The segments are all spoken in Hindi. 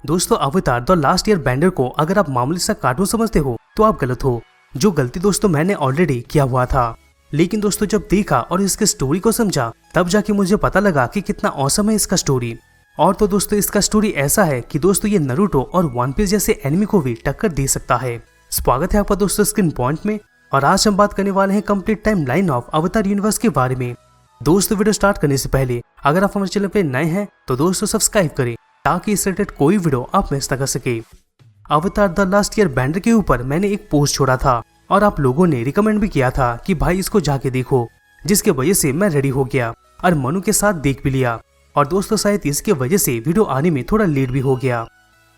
दोस्तों अवतार द लास्ट एयर बेंडर को अगर आप मामूली सा कार्टून समझते हो तो आप गलत हो। जो गलती दोस्तों मैंने ऑलरेडी किया हुआ था, लेकिन दोस्तों जब देखा और इसके स्टोरी को समझा तब जाके मुझे पता लगा कि कितना औसम है इसका स्टोरी। और तो दोस्तों इसका स्टोरी ऐसा है कि दोस्तों ये नारुतो और वन पीस जैसे एनिमी को भी टक्कर दे सकता है। स्वागत है आपका दोस्तों स्क्रीन पॉइंट में, और आज हम बात करने वाले हैं कंप्लीट टाइम लाइन ऑफ अवतार यूनिवर्स के बारे में। दोस्तों वीडियो स्टार्ट करने से पहले अगर आप हमारे चैनल पे नए हैं तो दोस्तों सब्सक्राइब करें ताकि इस रिलेटेड कोई वीडियो आप मिस ना कर सके। अवतार द लास्ट ईयर बेंडर के ऊपर मैंने एक पोस्ट छोड़ा था और आप लोगों ने रिकमेंड भी किया था कि भाई इसको जाके देखो, जिसके वजह से मैं रेडी हो गया और मनु के साथ देख भी लिया। और दोस्तों शायद इसके वजह से वीडियो आने में थोड़ा लेट भी हो गया।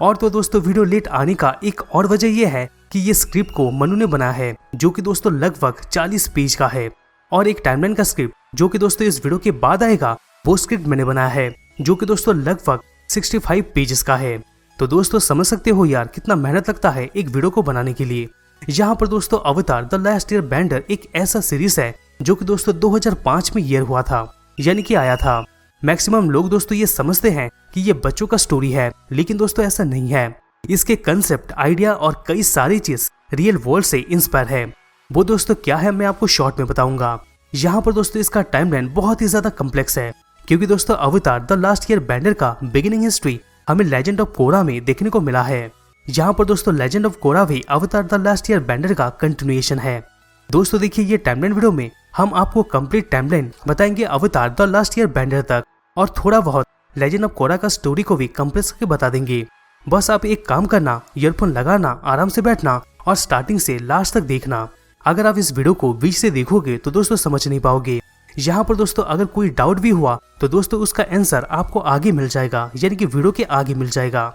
और तो दोस्तों वीडियो लेट आने का एक और वजह यह है कि ये स्क्रिप्ट को मनु ने बनाया है, जो कि दोस्तों लगभग 40 पेज का है, और एक टाइमलाइन का स्क्रिप्ट जो कि दोस्तों इस वीडियो के बाद आएगा वो स्क्रिप्ट मैंने बनाया है, जो कि दोस्तों लगभग 65 पेजेस का है। तो दोस्तों समझ सकते हो यार कितना मेहनत लगता है एक वीडियो को बनाने के लिए। यहाँ पर दोस्तों अवतार द लास्ट ईयर बेंडर एक ऐसा सीरीज है जो कि दोस्तों 2005 में ईयर हुआ था, यानी कि आया था। मैक्सिमम लोग दोस्तों ये समझते हैं कि ये बच्चों का स्टोरी है, लेकिन दोस्तों ऐसा नहीं है। इसके कंसेप्ट, आइडिया और कई सारी चीज रियल वर्ल्ड से इंस्पायर है। वो दोस्तों क्या है मैं आपको शॉर्ट में बताऊंगा। यहाँ पर दोस्तों इसका टाइमलाइन बहुत ही ज्यादा कम्प्लेक्स है, क्योंकि दोस्तों अवतार द लास्ट ईयर बेंडर का बिगिनिंग हिस्ट्री हमें लेजेंड ऑफ कोरा में देखने को मिला है। यहाँ पर दोस्तों लेजेंड ऑफ कोरा भी अवतार द लास्ट ईयर बेंडर का कंटिन्यूएशन है। दोस्तों देखिए ये टाइमलाइन वीडियो में हम आपको कंप्लीट टाइमलाइन बताएंगे अवतार द लास्ट ईयर बेंडर तक, और थोड़ा बहुत लेजेंड ऑफ कोरा का स्टोरी को भी कंप्रेस करके बता देंगे। बस आप एक काम करना, ईयरफोन लगाना, आराम से बैठना और स्टार्टिंग से लास्ट तक देखना। अगर आप इस वीडियो को बीच से देखोगे तो दोस्तों समझ नहीं पाओगे। यहाँ पर दोस्तों अगर कोई डाउट भी हुआ तो दोस्तों उसका आंसर आपको आगे मिल जाएगा, यानी कि वीडियो के आगे मिल जाएगा।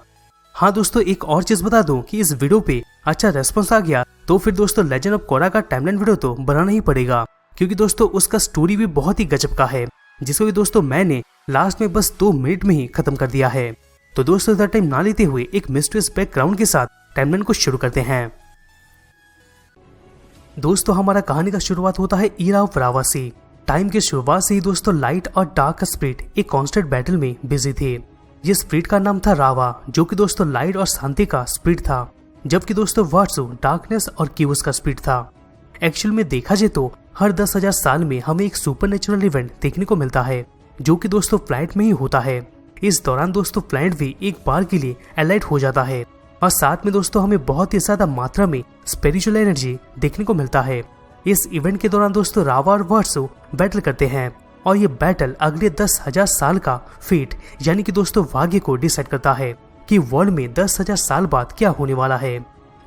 हाँ दोस्तों एक और चीज बता दूं कि इस वीडियो पे अच्छा रेस्पॉन्स आ गया तो फिर दोस्तों लेजेंड ऑफ कोरा का टाइमलाइन वीडियो तो बनाना ही पड़ेगा, क्योंकि दोस्तों उसका स्टोरी भी बहुत ही गजब का है, जिसको भी दोस्तों मैंने लास्ट में बस 2 मिनट में ही खत्म कर दिया है। तो दोस्तों ज्यादा टाइम ना लेते हुए एक मिस्ट्रियस बैकग्राउंड के साथ टाइमलाइन को शुरू करते हैं। दोस्तों हमारा कहानी का शुरुआत होता है ईरा ऑफ रावा से। टाइम की शुरुआत से ही दोस्तों लाइट और डार्क का स्पिरिट एक कांस्टेंट बैटल में बिजी थे। ये स्पिरिट का नाम था रावा, जो कि दोस्तों लाइट और शांति का स्पिरिट था, जबकि दोस्तों वाट्सु डार्कनेस और क्यूस का स्पिरिट था। एक्चुअल में देखा जाए तो हर 10,000 साल में हमें एक सुपरनेचुरल इवेंट देखने को मिलता है, जो कि दोस्तों फ्लाइट में ही होता है। इस दौरान दोस्तों फ्लाइट भी एक बार के लिए एलाइट हो जाता है, और साथ में दोस्तों हमें बहुत ही ज्यादा मात्रा में स्पिरिचुअल एनर्जी देखने को मिलता है। इस इवेंट के दौरान दोस्तों रावा और वाट्सु बैटल करते हैं, और ये बैटल अगले 10,000 साल का फेट यानी कि दोस्तों भाग्य को डिसाइड करता है कि वर्ल्ड में 10,000 साल बाद क्या होने वाला है।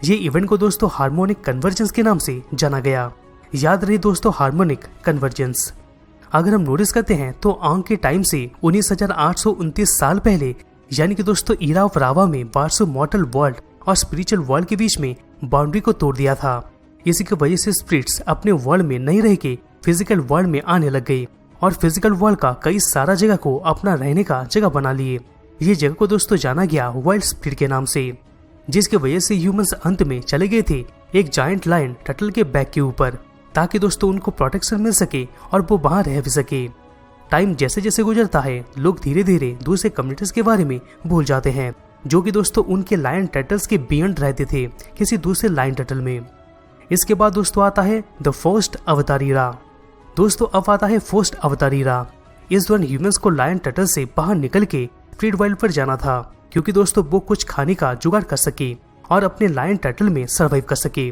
ये इवेंट को दोस्तों हार्मोनिक कन्वर्जेंस के नाम से जाना गया। याद रहे दोस्तों हार्मोनिक कन्वर्जेंस। अगर हम नोटिस करते हैं तो आंक के टाइम से 19,829 साल पहले यानी कि दोस्तों ईरा ऑफ रावा में वाट्सु मॉर्टल वर्ल्ड और स्पिरिचुअल वर्ल्ड के बीच में बाउंड्री को तोड़ दिया था। इसी की वजह से स्पिरिट्स अपने वर्ल्ड में नहीं रह के फिजिकल वर्ल्ड में आने लग गई, और फिजिकल वर्ल्ड का कई सारा जगह को अपना रहने का जगह बना लिए। ये जगह को दोस्तों जाना गया वाइल्ड स्पिरिट के नाम से, जिसकी वजह से ह्यूमंस अंत में चले गए थे एक जायंट लायन टर्टल के बैक के ऊपर, ताकि दोस्तों उनको प्रोटेक्शन मिल सके और वो वहां रह भी सके। टाइम जैसे जैसे गुजरता है लोग धीरे धीरे दूसरे कम्युनिटीज के बारे में भूल जाते हैं, जो कि दोस्तों उनके लायन टर्टल्स के बियॉन्ड रहते थे किसी दूसरे लायन टर्टल में। इसके बाद दोस्तों आता है द फर्स्ट अवतार ईरा। दोस्तों अब आता है फर्स्ट अवतार ईरा। इस दौरान ह्यूमंस को लायन टर्टल से बाहर निकल के स्पिरिट वर्ल्ड पर जाना था, क्योंकि दोस्तों वो कुछ खाने का जुगाड़ कर सके और अपने लायन टर्टल में सर्वाइव कर सके।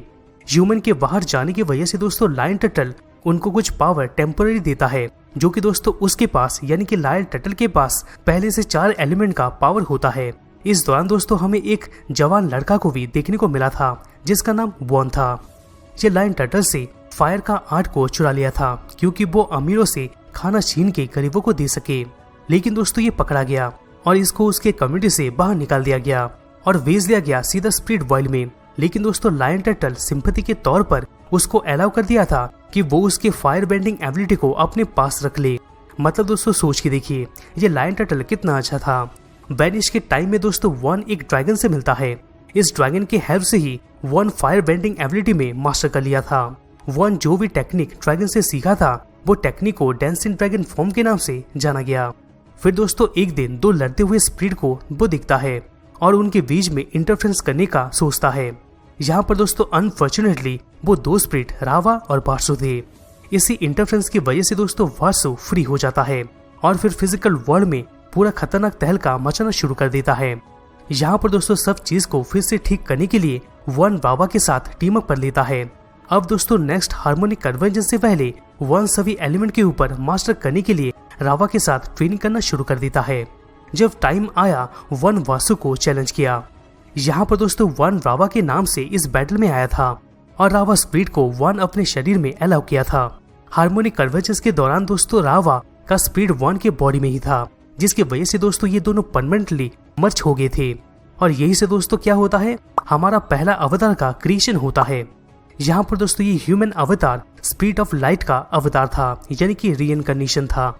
ह्यूमन के बाहर जाने की वजह से दोस्तों लायन टर्टल उनको कुछ पावर टेम्पररी देता है, जो कि दोस्तों उसके पास यानी कि लायन टर्टल के पास पहले से 4 एलिमेंट का पावर होता है। इस दौरान दोस्तों हमें एक जवान लड़का को भी देखने को मिला था, जिसका नाम वॉन था। ये लायन टर्टल से फायर का आर्ट को चुरा लिया था, क्योंकि वो अमीरों से खाना छीन के गरीबों को दे सके। लेकिन दोस्तों ये पकड़ा गया और इसको उसके कम्युनिटी से बाहर निकाल दिया गया और भेज दिया गया सीधा स्पिरिट वर्ल्ड में। लेकिन दोस्तों लायन टर्टल सिंपैथी के तौर पर उसको अलाउ कर दिया था कि वो उसके फायर बेंडिंग एबिलिटी को अपने पास रख ले। मतलब दोस्तों सोच के देखिए ये लायन टर्टल कितना अच्छा था। वैनिश के टाइम में दोस्तों वन एक ड्रैगन से मिलता है। इस ड्रैगन की हेल्प से ही वन फायर बेंडिंग एबिलिटी में मास्टर कर लिया था। वन जो भी टेक्निक ड्रैगन से सीखा था वो टेक्निक को डांसिंग ड्रैगन फॉर्म के नाम से जाना गया। फिर दोस्तों एक दिन 2 लड़ते हुए स्पिरिट को वो दिखता है और उनके बीच में इंटरफेरेंस करने का सोचता है। यहाँ पर दोस्तों अनफॉर्चुनेटली वो दो स्पिरिट रावा और वासु थे। इसी इंटरफेरेंस की वजह से दोस्तों वासु फ्री हो जाता है और फिर फिजिकल वर्ल्ड में पूरा खतरनाक तहलका मचाना शुरू कर देता है। यहाँ पर दोस्तों सब चीज को फिर से ठीक करने के लिए वन रावा के साथ टीम अप कर लेता है। अब दोस्तों नेक्स्ट हार्मोनिक कन्वर्जन से पहले वन सभी एलिमेंट के ऊपर मास्टर करने के लिए रावा के साथ ट्रेनिंग करना शुरू कर देता है। जब टाइम आया वन वासु को चैलेंज किया। यहाँ पर दोस्तों वन रावा के नाम से इस बैटल में आया था और रावा स्पिरिट को वन अपने शरीर में अलाउ किया था। हार्मोनिक कन्वर्जेंस के दौरान दोस्तों रावा का स्पिरिट वन के बॉडी में ही था, जिसकी वजह से दोस्तों ये दोनों परमानेंटली मर्ज हो गए थे। और यही से दोस्तों क्या होता है, हमारा पहला अवतार का क्रिएशन होता है। यहाँ पर दोस्तों ये ह्यूमन अवतार स्पिरिट ऑफ लाइट का अवतार था, यानी कि रीइंकार्नेशन था।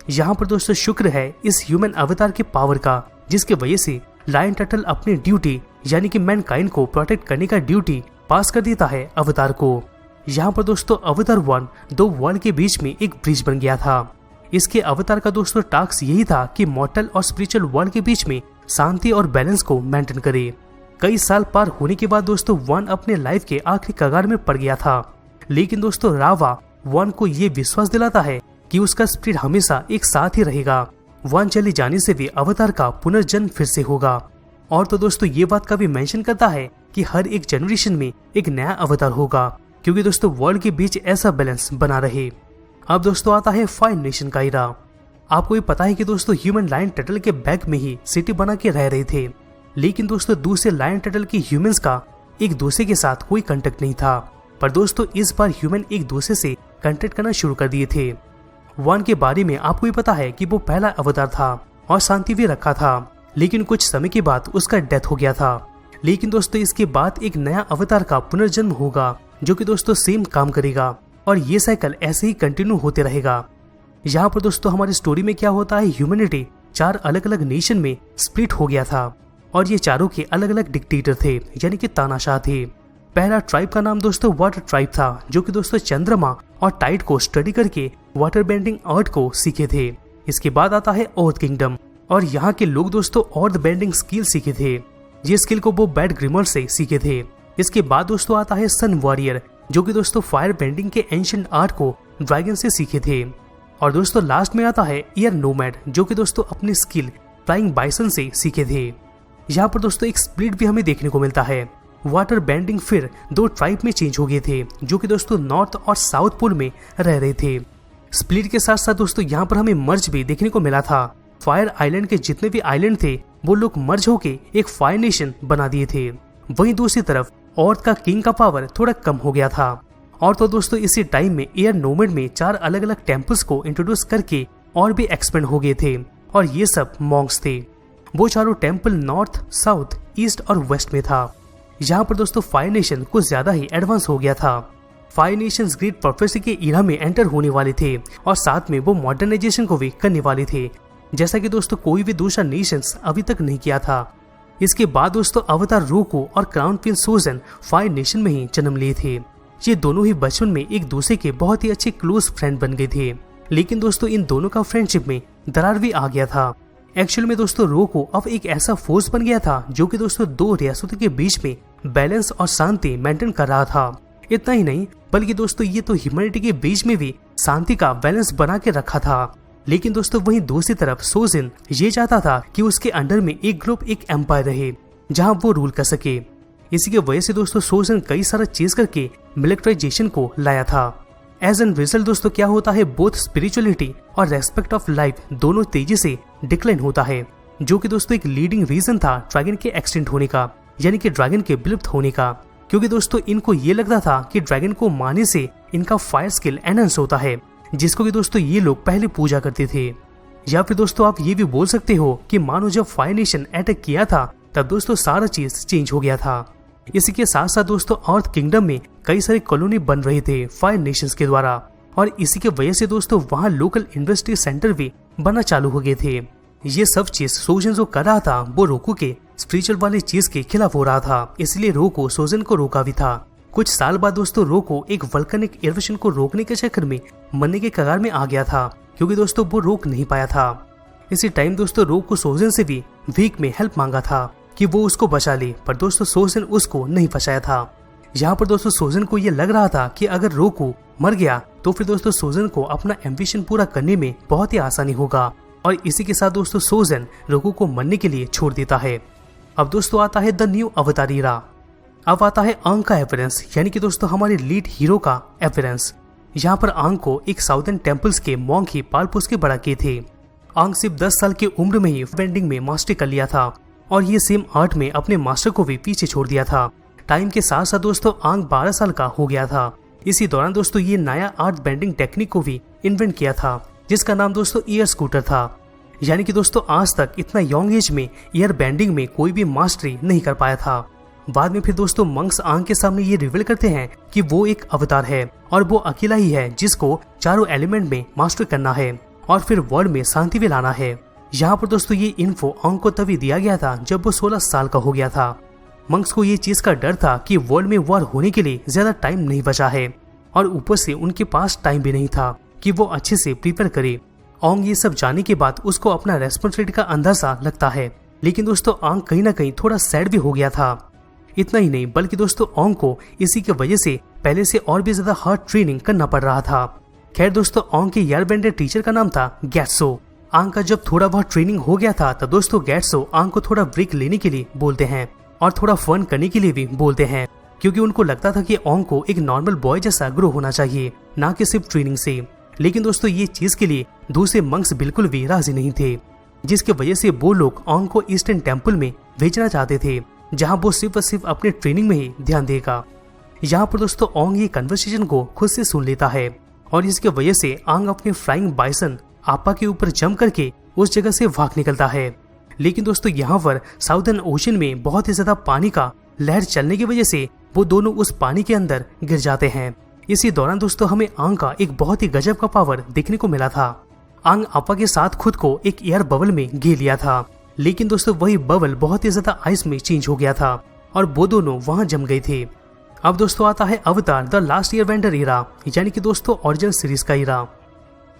यहाँ पर दोस्तों शुक्र है इस ह्यूमन अवतार के पावर का, जिसके वजह से लायन टर्टल अपनी ड्यूटी यानी कि मैनकाइंड को प्रोटेक्ट करने का ड्यूटी पास कर देता है अवतार को। यहाँ पर दोस्तों अवतार वन दो वर्ल्ड के बीच में एक ब्रिज बन गया था। इसके अवतार का दोस्तों टास्क यही था कि मॉर्टल और स्पिरिचुअल वर्ल्ड के बीच में शांति और बैलेंस को मेंटेन करे। कई साल पार होने के बाद दोस्तों वन अपने लाइफ के आखिरी कगार में पड़ गया था, लेकिन दोस्तों रावा वन को ये विश्वास दिलाता है कि उसका स्पिरिट हमेशा एक साथ ही रहेगा। वन चले जाने से भी अवतार का पुनर्जन्म फिर से होगा। और तो दोस्तों ये बात का भी मेंशन करता है कि हर एक जनरेशन में एक नया अवतार होगा, क्योंकि दोस्तों वर्ल्ड के बीच ऐसा बैलेंस बना रहे। अब दोस्तों आता है फायर नेशन का इरा। आपको ये पता है कि दोस्तों ह्यूमन लायन टर्टल के बैग में ही सिटी बना के रह रहे थे, लेकिन दोस्तों दूसरे लायन टर्टल के ह्यूमंस का एक दूसरे के साथ कोई कांटेक्ट नहीं था। पर दोस्तों इस बार ह्यूमन एक दूसरे से कांटेक्ट करना शुरू कर दिए थे। वन के बारे में आपको ये पता है कि वो पहला अवतार था और शांति भी रखा था, लेकिन कुछ समय के बाद उसका डेथ हो गया था। लेकिन दोस्तों इसके बाद एक नया अवतार का पुनर्जन्म होगा, जो कि दोस्तों सेम काम करेगा और ये साइकिल ऐसे ही कंटिन्यू होते रहेगा। यहाँ पर दोस्तों हमारी स्टोरी में क्या होता है, ह्यूमैनिटी 4 अलग अलग नेशन में स्प्लिट हो गया था और ये चारों के अलग अलग डिक्टेटर थे, यानी कि तानाशाह थे। पहला ट्राइब का नाम दोस्तों वाटर ट्राइब था, जो कि दोस्तों चंद्रमा और टाइड को स्टडी करके वाटर बेंडिंग आर्ट को सीखे थे। इसके बाद आता है अर्थ किंगडम और यहाँ के लोग दोस्तों अर्थ बेंडिंग स्किल सीखे थे। ये स्किल को वो बैड ग्रिमर से सीखे थे। इसके बाद दोस्तों आता है सन वॉरियर, जो कि दोस्तों फायर बेंडिंग के एंशिएंट आर्ट को ड्रैगन से सीखे थे। और दोस्तों लास्ट में आता है एयर नोमैड, जो कि दोस्तों अपनी स्किल फ्लाइंग बाइसन से सीखे थे। यहाँ पर दोस्तों एक स्प्लिट भी हमें देखने को मिलता है। वाटर बेंडिंग फिर 2 ट्राइब में चेंज हो गए थे, जो कि दोस्तों नॉर्थ और साउथ पोल में रह रहे थे। स्प्लिट के साथ साथ दोस्तों यहाँ पर हमें मर्ज भी देखने को मिला था। फायर आइलैंड के जितने भी आइलैंड थे वो लोग मर्ज होके एक फायर नेशन बना दिए थे। वहीं दूसरी तरफ अर्थ का किंग का पावर थोड़ा कम हो गया था। और तो दोस्तों इसी टाइम में एयर नोमैड में 4 अलग अलग टेम्पल्स को इंट्रोड्यूस करके और भी एक्सपेंड हो गए थे, और ये सब मॉन्क्स थे। वो चारों टेम्पल नॉर्थ, साउथ, ईस्ट और वेस्ट में था। यहाँ पर दोस्तों फायर नेशन कुछ ज्यादा ही एडवांस हो गया था। फायर नेशंस ग्रेट प्रोफेसी के इरा में एंटर होने वाले थे और साथ में वो मॉडर्नाइजेशन को भी करने वाले थे, जैसा कि दोस्तों कोई भी दूसरा नेशंस अभी तक नहीं किया था। इसके बाद दोस्तों अवतार रोको और क्राउन प्रिंस सोजन फायर नेशन में ही जन्म लिए थे। ये दोनों ही बचपन में एक दूसरे के बहुत ही अच्छे क्लोज फ्रेंड बन गए थे, लेकिन दोस्तों इन दोनों का फ्रेंडशिप में दरार भी आ गया था। एक्चुअल में दोस्तों रोको अब एक ऐसा फोर्स बन गया था जो कि दोस्तों 2 रियासतों के बीच में बैलेंस और शांति मेंटेन कर रहा था। इतना ही नहीं बल्कि दोस्तों ये तो ह्यूमैनिटी के बीच में भी शांति का बैलेंस बना के रखा था। लेकिन दोस्तों वहीं दूसरी तरफ सोजिन ये चाहता था कि उसके अंडर में एक ग्रुप, एक एम्पायर रहे जहां वो रूल कर सके। इसी की वजह से दोस्तों सोजिन कई सारा चीज करके मिलिट्राइजेशन को लाया था। एज एन रिजल्ट दोस्तों क्या होता है, बोथ स्पिरिचुअलिटी और रेस्पेक्ट ऑफ लाइफ दोनों तेजी से डिक्लाइन होता है, जो कि दोस्तों एक लीडिंग रीजन था ड्रैगन के एक्सटेंट होने का, यानी कि ड्रैगन के विलुप्त होने का। क्योंकि दोस्तों इनको ये लगता था कि ड्रैगन को मारने से इनका फायर स्किल एनहांस होता है, जिसको कि दोस्तों ये लोग पहले पूजा करते थे। या फिर दोस्तों आप ये भी बोल सकते हो कि मानो जब फायर नेशन अटैक किया था तब दोस्तों सारा चीज चेंज हो गया था। इसी के साथ साथ दोस्तों अर्थ किंगडम में कई सारे कॉलोनी बन रहे थे फायर नेशंस के द्वारा, और इसी की वजह से दोस्तों वहाँ लोकल इंडस्ट्री सेंटर भी बनना चालू हो गए थे। ये सब चीज सोजन जो कर रहा था वो रोको के स्पिरिचुअल वाली चीज के खिलाफ हो रहा था, इसलिए रोको सोजन को रोका भी था। कुछ साल बाद दोस्तों रोको एक वल्कनिक इरप्शन को रोकने के चक्कर में मरने के कगार में आ गया था, क्योंकि दोस्तों वो रोक नहीं पाया था। इसी टाइम दोस्तों रोको सोजन से भी वीक में हेल्प मांगा था, कि वो उसको बचा ले, पर दोस्तों सोजन उसको नहीं बचाया था। यहाँ पर दोस्तों सोजन को ये लग रहा था कि अगर रोकू मर गया तो फिर दोस्तों सोजन को अपना एम्बिशन पूरा करने में बहुत ही आसानी होगा, और इसी के साथ दोस्तों सोजन रोकू को मरने के लिए छोड़ देता है। अब दोस्तों आता है द न्यू अवतार ईरा। अब आता है आंग का अपीयरेंस, यानी कि दोस्तों हमारे लीड हीरो का अपीयरेंस। यहाँ पर आंग को एक साउदर्न टेम्पल्स के मॉन्क ही पाल पोस के बड़ा किए थे। आंग सिर्फ 10 साल की उम्र में ही बेंडिंग में मास्टरी कर लिया था, और ये सेम आर्ट में अपने मास्टर को भी पीछे छोड़ दिया था। टाइम के साथ साथ दोस्तों आंग 12 साल का हो गया था। इसी दौरान दोस्तों ये नया आर्ट बेंडिंग टेक्निक को भी इन्वेंट किया था, जिसका नाम दोस्तों एयर स्कूटर था। यानी कि दोस्तों आज तक इतना यंग एज में एयर बेंडिंग में कोई भी मास्टरी नहीं कर पाया था। बाद में फिर दोस्तों मंक्स आंग के सामने ये रिवील करते हैं कि वो एक अवतार है, और वो अकेला ही है जिसको चारों एलिमेंट में मास्टर करना है और फिर वर्ल्ड में शांति भी लाना है। यहाँ पर दोस्तों ये इन्फो आंग को तभी दिया गया था जब वो 16 साल का हो गया था। मंक्स को ये चीज का डर था कि वर्ल्ड में वॉर होने के लिए ज्यादा टाइम नहीं बचा है, और ऊपर से उनके पास टाइम भी नहीं था कि वो अच्छे से प्रिपेयर करे। आंग ये सब जाने के बाद उसको अपना रेस्पॉन्सिबिलिटी का अंदाजा लगता है, लेकिन दोस्तों आंग कहीं ना कहीं थोड़ा सैड भी हो गया था। इतना ही नहीं बल्कि दोस्तों आंग को इसी की वजह से पहले से और भी ज्यादा हार्ड ट्रेनिंग करना पड़ रहा था। खैर दोस्तों आंग के एयरबेंडर टीचर का नाम था गैट्सो। आंग का जब थोड़ा बहुत ट्रेनिंग हो गया था तब दोस्तों गैट्सो आंग को थोड़ा ब्रेक लेने के लिए बोलते हैं और थोड़ा फन करने के लिए भी बोलते हैं, क्योंकि उनको लगता था कि आंग को एक नॉर्मल बॉय जैसा ग्रो होना चाहिए, ना कि सिर्फ ट्रेनिंग से। लेकिन दोस्तों ये चीज के लिए दूसरे मंक्स बिल्कुल भी राजी नहीं थे, जिसकी वजह से वो लोग आंग को ईस्टर्न टेम्पल में भेजना चाहते थे, जहां वो सिर्फ और सिर्फ अपने ट्रेनिंग में ही ध्यान देगा। यहाँ पर दोस्तों आंग ये कन्वर्सेशन को खुद से सुन लेता है, और इसकी वजह से आंग अपने फ्लाइंग बाइसन आपा के ऊपर जंप करके उस जगह से भाग निकलता है। लेकिन दोस्तों यहाँ पर साउदर्न ओशन में बहुत ही ज्यादा पानी का लहर चलने की वजह से वो दोनों उस पानी के अंदर गिर जाते हैं। इसी दौरान दोस्तों हमें आंग का एक बहुत ही गजब का पावर देखने को मिला था। आंग आपा के साथ खुद को एक एयर बबल में घेर लिया था, लेकिन दोस्तों वही बबल बहुत ही ज्यादा आइस में चेंज हो गया था और वो दोनों वहां जम गए थे। अब दोस्तों आता है अवतार द लास्ट एयरबेंडर ईरा, यानी कि दोस्तों ओरिजिनल सीरीज का ईरा।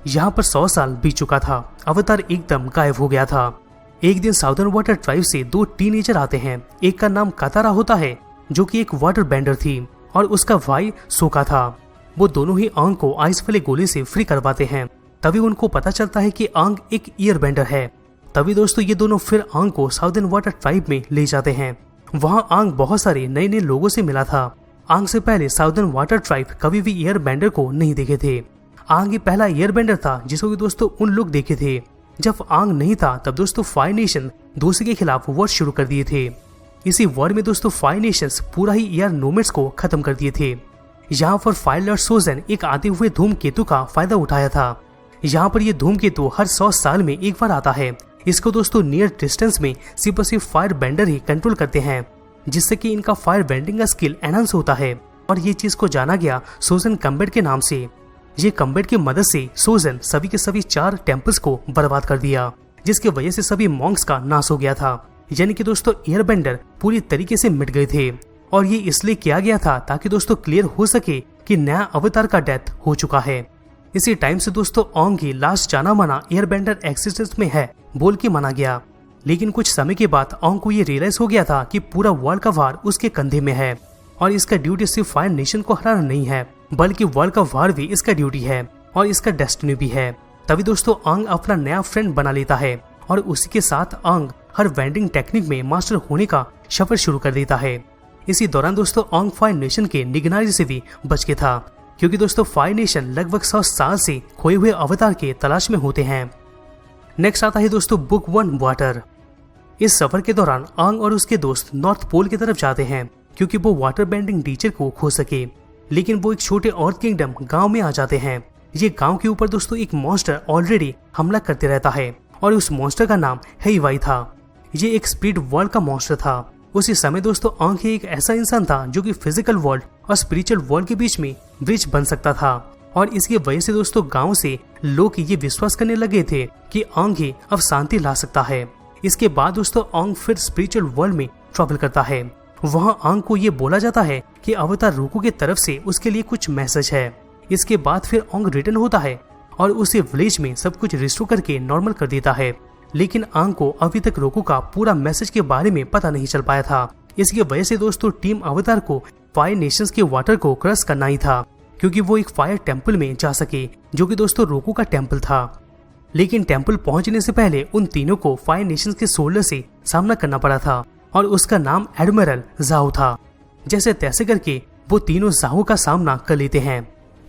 यहाँ पर 100 साल बीत चुका था। अवतार एकदम गायब हो गया था। एक दिन साउदर्न वाटर ट्राइब से 2 टीनेजर आते हैं। एक का नाम कातारा होता है जो कि एक वाटर बेंडर थी, और उसका भाई सोका था। वो दोनों ही आंग को आइस वाले गोले से फ्री करवाते हैं। तभी उनको पता चलता है कि आंग एक ईयर बेंडर है। तभी दोस्तों ये दोनों फिर आंग को साउदर्न वाटर ट्राइब में ले जाते हैं। वहाँ आंग बहुत सारे नए नए लोगों से मिला था। आंग से पहले साउदर्न वाटर ट्राइब कभी भी ईयर बेंडर को नहीं देखे थे। आंग ही पहला ईयर बेंडर था जिसको दोस्तों उन लोग देखे थे। जब आंग नहीं था तब दोस्तों 5 नेशन दूसरे के खिलाफ वॉर शुरू कर दिए थे। इसी वॉर में दोस्तों 5 नेशंस पूरा ही ईयर नोमैड्स को खत्म कर दिए थे। यहाँ पर फायर लॉर्ड सोजन एक आते हुए धूमकेतु का फायदा उठाया था। यहाँ पर ये धूमकेतु हर 100 साल में एक बार आता है। इसको दोस्तों नियर डिस्टेंस में सिर्फ और सिर्फ फायर बेंडर ही कंट्रोल करते हैं, जिससे कि इनका फायर बेंडिंग का स्किल एनहांस होता है। और ये चीज को जाना गया सोजन कम्बेट के नाम से। ये कम्बेट की मदद से सोजन सभी के सभी 4 टेम्पल्स को बर्बाद कर दिया, जिसकी वजह से सभी मॉन्क्स का नाश हो गया था। यानी कि दोस्तों एयरबेंडर पूरी तरीके से मिट गए थे, और ये इसलिए किया गया था ताकि दोस्तों क्लियर हो सके कि नया अवतार का डेथ हो चुका है। इसी टाइम से दोस्तों आंग ही लास्ट जाना माना एयरबेंडर एक्सिस्टेंस में है बोल के माना गया। लेकिन कुछ समय के बाद आंग को ये रियलाइज हो गया था कि पूरा वर्ल्ड का वार उसके कंधे में है, और इसका ड्यूटी सिर्फ फायर नेशन को हराना नहीं है बल्कि वर्ल्ड का वार भी इसका ड्यूटी है और इसका डेस्टिनी भी है। तभी दोस्तों आंग अपना नया फ्रेंड बना लेता है, और उसी के साथ आंग हर वेंडिंग टेक्निक में मास्टर होने का सफर शुरू कर देता है। इसी दौरान दोस्तों आंग फायर नेशन के निगरानी से भी बच के था, क्योंकि दोस्तों फायर नेशन लगभग 100 साल से खोए हुए अवतार के तलाश में होते हैं। नेक्स्ट आता है दोस्तों बुक 1 वाटर। इस सफर के दौरान आंग और उसके दोस्त नॉर्थ पोल की तरफ जाते हैं, क्योंकि वो वाटर बेंडिंग टीचर को खो सके। लेकिन वो एक छोटे अर्थ किंगडम गांव में आ जाते हैं। ये गांव के ऊपर दोस्तों एक मॉन्स्टर ऑलरेडी हमला करते रहता है, और उस मॉन्स्टर का नाम हेईवाई था। ये एक स्पिरिट वर्ल्ड का मॉन्स्टर था। उसी समय दोस्तों आंग एक ऐसा इंसान था जो कि फिजिकल वर्ल्ड और स्पिरिचुअल वर्ल्ड के बीच में ब्रिज बन सकता था, और इसकी वजह से दोस्तों गांव से लोग ये विश्वास करने लगे थे कि आंग ही अब शांति ला सकता है। इसके बाद दोस्तों आंग फिर स्पिरिचुअल वर्ल्ड में ट्रैवल करता है। वहाँ आंग को ये बोला जाता है कि अवतार रूकू की तरफ से उसके लिए कुछ मैसेज है। इसके बाद फिर आंग रिटर्न होता है और उसे विलेज में सब कुछ रिस्टोर करके नॉर्मल कर देता है। लेकिन आंग को अभी तक रोको का पूरा मैसेज के बारे में पता नहीं चल पाया था। इसकी वजह से दोस्तों टीम अवतार को फायर नेशंस के वाटर को क्रश करना ही था, क्योंकि वो एक फायर टेम्पल में जा सके, जो कि दोस्तों रोको का टेम्पल था। लेकिन टेम्पल पहुंचने से पहले उन तीनों को फायर नेशंस के सोल्जर से सामना करना पड़ा था और उसका नाम एडमिरल जाओ था। जैसे तैसे करके वो तीनों जाओ का सामना कर लेते हैं,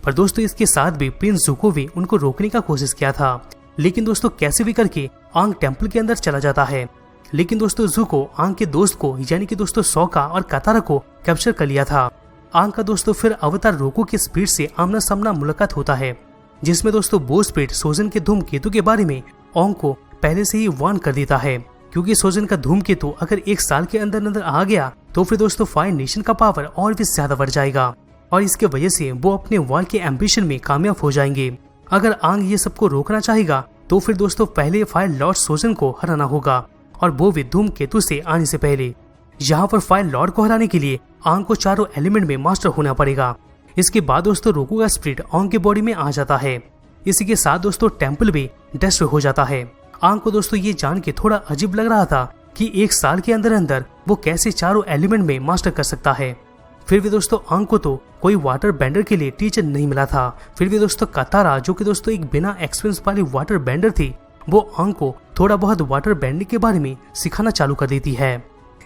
पर दोस्तों इसके साथ भी प्रिंस जुको भी उनको रोकने का कोशिश किया था, लेकिन दोस्तों कैसे भी करके आंग टेम्पल के अंदर चला जाता है। लेकिन दोस्तों जुको आंग के दोस्त को यानी कि दोस्तों सोका और कतारा को कैप्चर कर लिया था। आंग का दोस्तों फिर अवतार रोको के स्पीड से आमना सामना मुलाकात होता है, जिसमें दोस्तों बो स्पीड सोजन के धूमकेतु के बारे में ओंग को पहले से ही वार्न कर देता है, क्योंकि सोजन का धूमकेतु अगर 1 साल के अंदर अंदर आ गया तो फिर दोस्तों फायर नेशन का पावर और भी ज्यादा बढ़ जाएगा और इसके वजह से वो अपने वॉर के एम्बिशन में कामयाब हो जाएंगे। अगर आंग ये सबको रोकना चाहेगा तो फिर दोस्तों पहले फायर लॉर्ड सोजन को हराना होगा, और वो भी धूमकेतु से आने से पहले। यहाँ पर फायर लॉर्ड को हराने के लिए आंग को चारों एलिमेंट में मास्टर होना पड़ेगा। इसके बाद दोस्तों रोको का स्पिरिट आंग के बॉडी में आ जाता है। इसी के साथ दोस्तों टेम्पल भी डिस्ट्रॉय हो जाता है। आंग को दोस्तों ये जान के थोड़ा अजीब लग रहा था कि 1 साल के अंदर अंदर वो कैसे चारों एलिमेंट में मास्टर कर सकता है। फिर भी दोस्तों आंग को तो कोई वाटर बेंडर के लिए टीचर नहीं मिला था। फिर भी दोस्तों कतारा, जो कि दोस्तों एक बिना एक्सपीरियंस वाली वाटर बेंडर थी, वो आंग को थोड़ा बहुत वाटर बेंडिंग के बारे में सिखाना चालू कर देती है।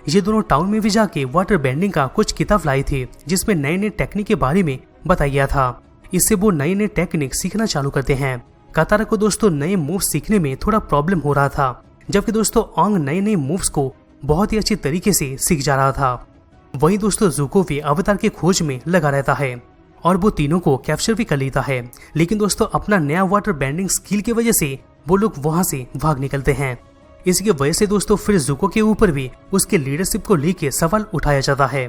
ये दोनों टाउन में भी जाके वाटर बेंडिंग का कुछ किताब लाई थी, जिसमें नए नए टेक्निक के बारे में बताया गया था। इससे वो नए नए टेक्निक सीखना चालू करते हैं। कतारा को दोस्तों नए मूव सीखने में थोड़ा प्रॉब्लम हो रहा था, जबकि दोस्तों आंग नए नए मूव्स को बहुत ही अच्छी तरीके से सीख जा रहा था। वहीं दोस्तों जुको भी अवतार के खोज में लगा रहता है और वो तीनों को कैप्चर भी कर लेता है। लेकिन दोस्तों अपना नया वाटर बेंडिंग स्किल की वजह से वो लोग वहां से भाग निकलते हैं। इसकी वजह से दोस्तों फिर जुको के ऊपर भी उसके लीडरशिप को लेके सवाल उठाया जाता है।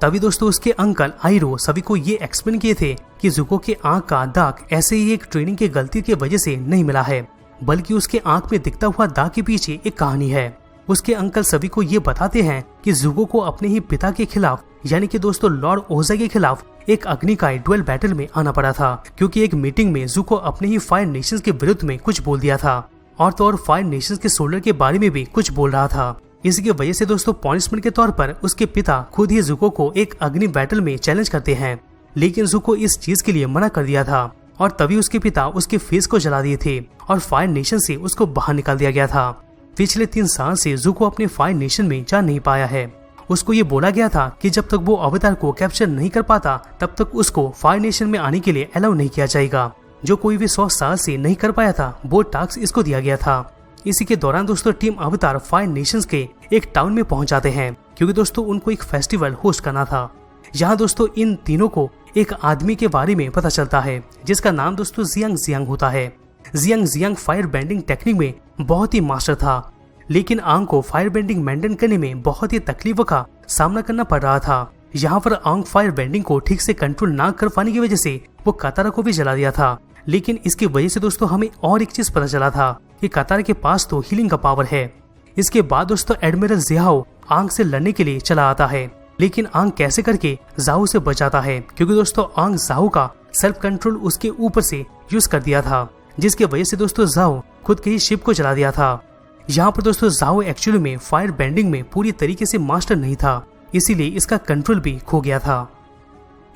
तभी दोस्तों उसके अंकल आइरो सभी को ये एक्सप्लेन किए थे कि जुको के आंख का दाग ऐसे ही एक ट्रेनिंग की गलती की वजह से नहीं मिला है, बल्कि उसके आंख में दिखता हुआ दाग के पीछे एक कहानी है। उसके अंकल सभी को ये बताते हैं कि जुको को अपने ही पिता के खिलाफ यानी कि दोस्तों लॉर्ड ओजा के खिलाफ एक अग्निकाय डुएल बैटल में आना पड़ा था, क्योंकि एक मीटिंग में जुको अपने ही फायर नेशंस के विरुद्ध में कुछ बोल दिया था और तो और फायर नेशंस के सोल्जर के बारे में भी कुछ बोल रहा था। इसकी वजह से दोस्तों पनिशमेंट के तौर पर उसके पिता खुद ही जुको को एक अग्नि बैटल में चैलेंज करते हैं, लेकिन जुको इस चीज के लिए मना कर दिया था और तभी उसके पिता उसके फेस को जला दिए थे और फायर नेशन से उसको बाहर निकाल दिया गया था। पिछले 3 साल से जुको अपने फायर नेशन में जा नहीं पाया है। उसको ये बोला गया था कि जब तक वो अवतार को कैप्चर नहीं कर पाता तब तक उसको फायर नेशन में आने के लिए अलाउ नहीं किया जाएगा। जो कोई भी 100 साल से नहीं कर पाया था वो टास्क इसको दिया गया था। इसी के दौरान दोस्तों टीम अवतार फायर नेशंस के एक टाउन में पहुंच जाते हैं, क्योंकि दोस्तों उनको एक फेस्टिवल होस्ट करना था। यहाँ दोस्तों इन तीनों को एक आदमी के बारे में पता चलता है जिसका नाम दोस्तों जियांग जियांग होता है। Jiang Jiang fire bending technique में बहुत ही मास्टर था, लेकिन आंग को फायर बेंडिंग मेंटेन करने में बहुत ही तकलीफों का सामना करना पड़ रहा था। यहाँ पर आंग फायर बेंडिंग को ठीक से कंट्रोल ना कर पाने की वजह से वो कतारा को भी जला दिया था। लेकिन इसकी वजह से दोस्तों हमें और एक चीज पता चला था कि कतारा के पास तो हीलिंग का पावर है। इसके बाद दोस्तों एडमिरल जियाओ आंग से लड़ने के लिए चला आता है, लेकिन आंग कैसे करके जाओ से बचाता है, क्योंकि दोस्तों आंग जाओ का सेल्फ कंट्रोल उसके ऊपर से यूज कर दिया था, जिसकी वजह से दोस्तों जाओ खुद के ही शिप को जला दिया था। यहाँ पर दोस्तों जाओ एक्चुअली में फायर बेंडिंग में पूरी तरीके से मास्टर नहीं था, इसीलिए इसका कंट्रोल भी खो गया था।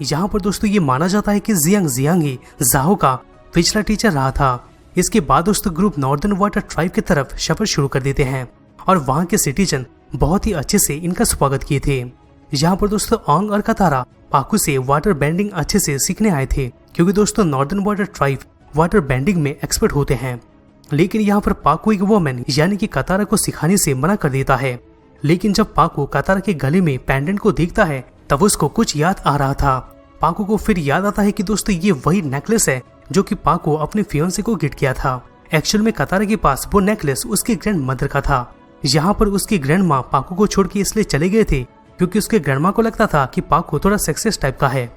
यहाँ पर दोस्तों ये माना जाता है कि जियांग जियांग ही जाओ का पिछला टीचर रहा था। इसके बाद दोस्तों ग्रुप नॉर्दर्न वाटर ट्राइब की तरफ सफर शुरू कर देते हैं और वहाँ के सिटीजन बहुत ही अच्छे से इनका स्वागत किए थे। यहाँ पर दोस्तों आंग और कतारा पाकू से वाटर बेंडिंग अच्छे से सीखने आए थे, क्योंकि दोस्तों northern water tribe water bending में एक्सपर्ट होते हैं। लेकिन यहाँ पर पाकू एक वोमैन यानी कि कतारा को सिखाने से मना कर देता है। लेकिन जब पाकू कतारा के गले में पेंडेंट को देखता है तब उसको कुछ याद आ रहा था। पाकू को फिर याद आता है कि दोस्तों ये वही नेकलेस है जो कि पाकू अपने फियांसे को गिफ्ट किया था। एक्चुअल में कतारा के पास वो नेकलेस उसके ग्रैंड मदर का था। यहाँ पर उसकी ग्रैंड माँ पाकू को छोड़ के इसलिए चले गए थे क्योंकि उसके ग्रैंड माँ को लगता था कि पाकू थोड़ा सक्सेस टाइप का है।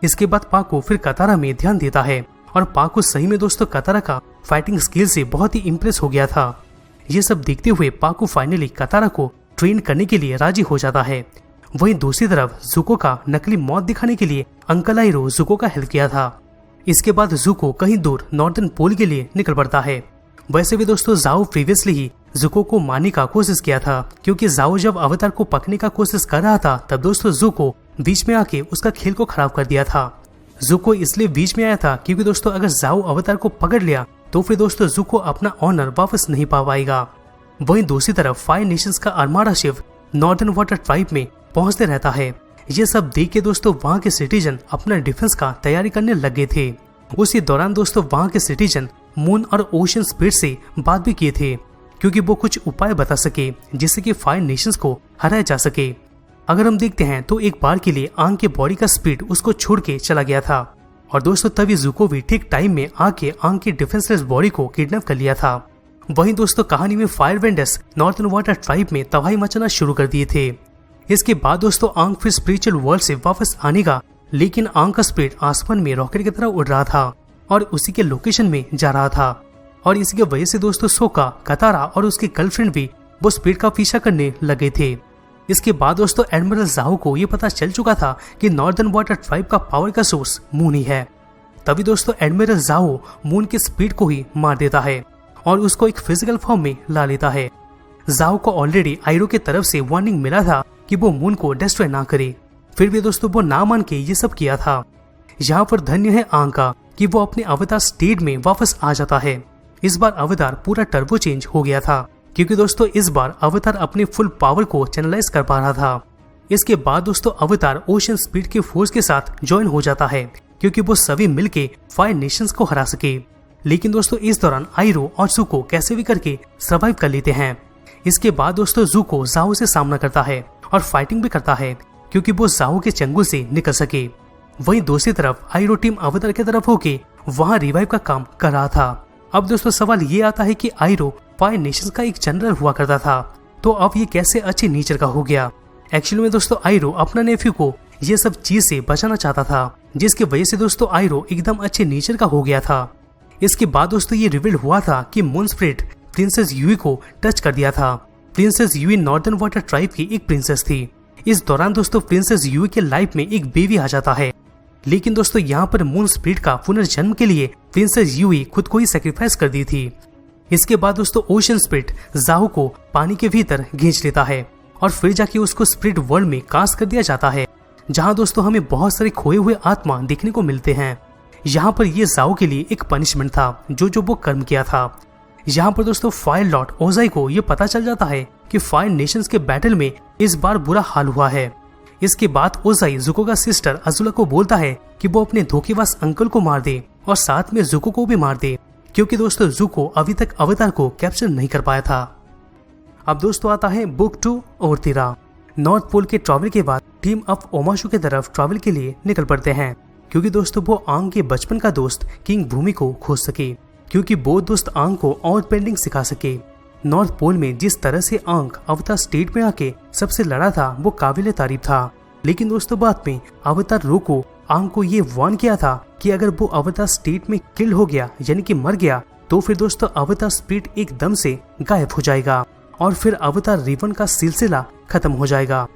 इसके बाद पाकू फिर कतारा में ध्यान देता है और पाकू सही में दोस्तों कतारा का फाइटिंग स्किल से बहुत ही इम्प्रेस हो गया था। ये सब देखते हुए पाकू फाइनली कतारा को ट्रेन करने के लिए राजी हो जाता है। वहीं दूसरी तरफ जुको का नकली मौत दिखाने के लिए अंकल आइरो जुको का हेल्प किया था। इसके बाद जुको कहीं दूर नॉर्दर्न पोल के लिए निकल पड़ता है। वैसे भी दोस्तों जाओ प्रीवियसली ही जुको को मारने का कोशिश किया था, क्योंकि जाओ जब अवतार को पकड़ने का कोशिश कर रहा था तब दोस्तों जुको बीच में आके उसका खेल को खराब कर दिया था। जुको इसलिए बीच में आया था क्योंकि दोस्तों अगर जाओ अवतार को पकड़ लिया तो फिर दोस्तों जुको अपना ऑनर वापस नहीं पा पाएगा। वहीं दूसरी तरफ फायर नेशंस का armada ship northern water tribe में पहुंचते रहता है। ये सब देख के दोस्तों वहाँ के सिटीजन अपना डिफेंस का तैयारी करने लग गए थे। उसी दौरान दोस्तों वहाँ के सिटीजन मून और ओशन स्पिरिट से बात भी किए थे, क्योंकि वो कुछ उपाय बता सके जिससे कि फायर नेशंस को हराया जा सके। अगर हम देखते हैं तो एक बार के लिए आंग के बॉडी का स्पीड उसको छोड़ के चला गया था और दोस्तों तभी जुको भी ठीक टाइम में आके आंग की डिफेंसलेस बॉडी को किडनैप कर लिया था। वहीं दोस्तों कहानी में fire vendors northern water tribe में तबाही मचाना शुरू कर दिए थे। इसके बाद दोस्तों आंग फिर स्पिरिचुअल वर्ल्ड से वापस आने का, लेकिन आंग का स्पीड आसमान में रॉकेट की तरह उड़ रहा था और उसी के लोकेशन में जा रहा था। और इसी की वजह से दोस्तों सोका, कतारा और उसकी गर्लफ्रेंड भी वो स्पीड का पीछा करने लगे थे। इसके बाद दोस्तों एडमिरल जाओ को ये पता चल चुका था कि नॉर्दर्न वाटर ट्राइब का पावर का सोर्स मून ही है। तभी दोस्तों एडमिरल जाओ मून की स्पीड को ही मार देता है और उसको एक फिजिकल फॉर्म में ला लेता है। जाओ को ऑलरेडी आयरो की तरफ से वार्निंग मिला था कि वो मून को डिस्ट्रॉय ना करे, फिर भी दोस्तों वो ना मान के ये सब किया था। यहाँ पर धन्य है आंग का कि वो अपने अवतार स्टेट में वापस आ जाता है। इस बार अवतार पूरा टर्बो चेंज हो गया था, क्योंकि दोस्तों इस बार अवतार अपने फुल पावर को चैनलाइज कर पा रहा था। इसके बाद दोस्तों अवतार ओशन स्पीड के फोर्स के साथ ज्वाइन हो जाता है, क्योंकि वो सभी मिलके फायर नेशंस को हरा सके। लेकिन दोस्तों इस दौरान आयरो और जुको कैसे भी करके सर्वाइव कर लेते हैं। इसके बाद दोस्तों जुको जाओ से सामना करता है और फाइटिंग भी करता है, क्योंकि वो जाओ के चंगुल से निकल सके। वहीं दूसरी तरफ आयरो टीम अवतार की तरफ होके वहां रिवाइव का काम कर रहा था। अब दोस्तों सवाल ये आता है कि आयरो फायर नेशंस का एक जनरल हुआ करता था, तो अब ये कैसे अच्छे नेचर का हो गया। एक्चुअली में दोस्तों आयरो अपना नेफ्यू को ये सब चीज से बचाना चाहता था, जिसकी वजह से दोस्तों आयरो एकदम अच्छे नेचर का हो गया था। इसके बाद दोस्तों ये रिवील हुआ था कि मून स्पिरिट प्रिंसेस यूई को टच कर दिया था। Princess Yue northern water tribe की एक प्रिंसेस थी। इस दौरान दोस्तों प्रिंसेस यूई के लाइफ में एक बेबी आ जाता है, लेकिन दोस्तों यहाँ पर मून स्पिरिट का पुनर्जन्म के लिए प्रिंसेस यूई खुद को ही सैक्रिफाइस कर दी थी। इसके बाद दोस्तों ओशन स्पिरिट जाओ को पानी के भीतर खींच लेता है और फिर जाके उसको स्पिरिट वर्ल्ड में कास्ट कर दिया जाता है, जहाँ दोस्तों हमें बहुत सारे खोए हुए आत्मा देखने को मिलते हैं। यहाँ पर ये जाओ के लिए एक पनिशमेंट था जो वो कर्म किया था। यहाँ पर दोस्तों फायर लॉर्ड ओजाई को ये पता चल जाता है कि फायर नेशंस के बैटल में इस बार बुरा हाल हुआ है। इसके बाद ओजाई जुको का सिस्टर अजुला को बोलता है कि वो अपने धोखेबाज अंकल को मार दे और साथ में जुको को भी मार दे, क्योंकि दोस्तों जुको अभी तक अवतार को कैप्चर नहीं कर पाया था। अब दोस्तों आता है बुक 2 और 13। नॉर्थ पोल के ट्रैवल के बाद टीम अब ओमाशु की तरफ ट्रैवल के लिए निकल पड़ते हैं, क्योंकि दोस्तों वो आंग के बचपन का दोस्त किंग भूमि को खोज सके, क्योंकि वो दोस्त आंग को और पेंडिंग सिखा सके। नॉर्थ पोल में जिस तरह से आंग अवतार स्टेट में आके सबसे लड़ा था वो काबिले तारीफ था, लेकिन दोस्तों बाद में अवतार रो को आंग को ये वार्न किया था कि अगर वो अवतार स्टेट में किल हो गया यानी कि मर गया तो फिर दोस्तों अवतार स्पिरिट एकदम से गायब हो जाएगा और फिर अवतार रिवन का सिलसिला खत्म हो जाएगा।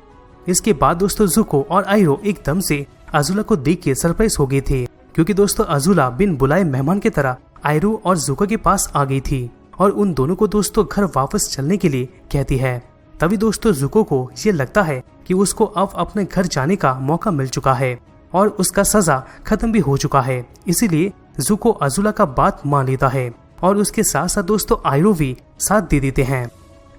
इसके बाद दोस्तों जुको और आयरो एकदम से अजुला को देख के सरप्राइज हो गए थे, क्योंकि दोस्तों अजुला बिन बुलाए मेहमान की तरह आयरो और जुको के पास आ गई थी और उन दोनों को दोस्तों घर वापस चलने के लिए कहती है। तभी दोस्तों जुको को ये लगता है कि उसको अब अपने घर जाने का मौका मिल चुका है और उसका सजा खत्म भी हो चुका है, इसीलिए जुको अजुला का बात मान लेता है और उसके साथ साथ दोस्तों आयरो भी साथ दे देते हैं।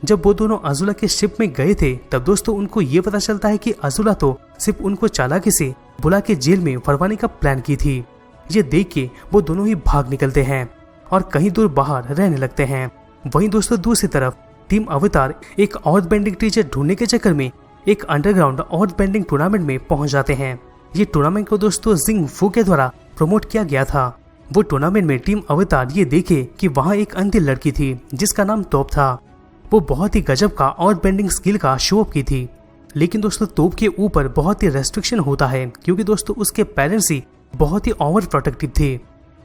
जब वो दोनों अजुला के शिप में गए थे तब दोस्तों उनको ये पता चलता है कि अजुला तो सिर्फ उनको चालाकी से बुला के जेल में भरवाने का प्लान की थी। ये देख के वो दोनों ही भाग निकलते हैं और कहीं दूर बाहर रहने लगते हैं। वहीं दोस्तों दूसरी तरफ टीम अवतार एक ऑर्थ बेंडिंग टीचर ढूंढने के चक्कर में एक अंडरग्राउंड ऑर्थ बेंडिंग टूर्नामेंट में पहुंच जाते हैं। ये टूर्नामेंट को दोस्तों जिंग फू के द्वारा प्रमोट किया गया था। वो टूर्नामेंट में टीम अवतार ये देखे कि वहाँ एक अंधी लड़की थी जिसका नाम तोप था। वो बहुत ही गजब का ऑर्थ बेंडिंग स्किल का शो ऑफ की थी, लेकिन दोस्तों तोप के ऊपर बहुत ही रेस्ट्रिक्शन होता है, क्योंकि दोस्तों उसके पेरेंट्स ही बहुत ही ओवर प्रोटेक्टिव थे।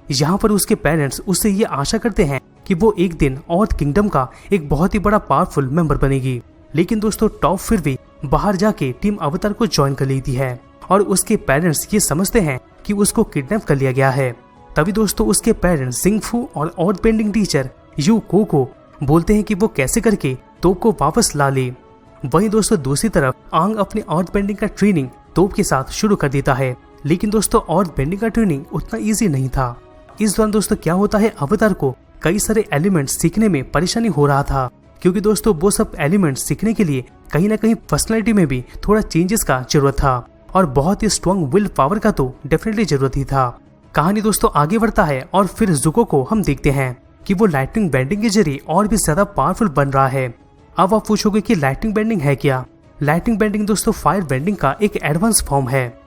यहाँ पर उसके पेरेंट्स उससे ये आशा करते हैं कि वो एक दिन ऑर्थ किंगडम का एक बहुत ही बड़ा पावरफुल मेंबर बनेगी, लेकिन दोस्तों टॉप फिर भी बाहर जाके टीम अवतार को ज्वाइन कर लेती है और उसके पेरेंट्स ये समझते हैं कि उसको किडनैप कर लिया गया है। तभी दोस्तों उसके पेरेंट्स जिंग फू और ऑर्थ बेंडिंग टीचर यू को बोलते हैं कि वो कैसे करके तोप को वापस ला ले। वहीं दोस्तों दूसरी तरफ आंग अपनी अर्थ बेंडिंग का ट्रेनिंग तोप के साथ शुरू कर देता है, लेकिन दोस्तों अर्थ बेंडिंग का ट्रेनिंग उतना ईजी नहीं था। इस दौरान दोस्तों क्या होता है, अवतार को कई सारे एलिमेंट्स सीखने में परेशानी हो रहा था, क्योंकि दोस्तों वो सब एलिमेंट्स सीखने के लिए कहीं ना कहीं पर्सनैलिटी में भी थोड़ा चेंजेस का जरूरत था और बहुत ही स्ट्रॉन्ग विल पावर का तो डेफिनेटली जरूरत ही था। कहानी दोस्तों आगे बढ़ता है और फिर ज़ुको को हम देखते हैं कि वो लाइटनिंग बेंडिंग के जरिए और भी ज्यादा पावरफुल बन रहा है। अब आप पूछोगे कि लाइटनिंग बेंडिंग है क्या? लाइटनिंग बेंडिंग दोस्तों फायर बेंडिंग का एक एडवांस फॉर्म है।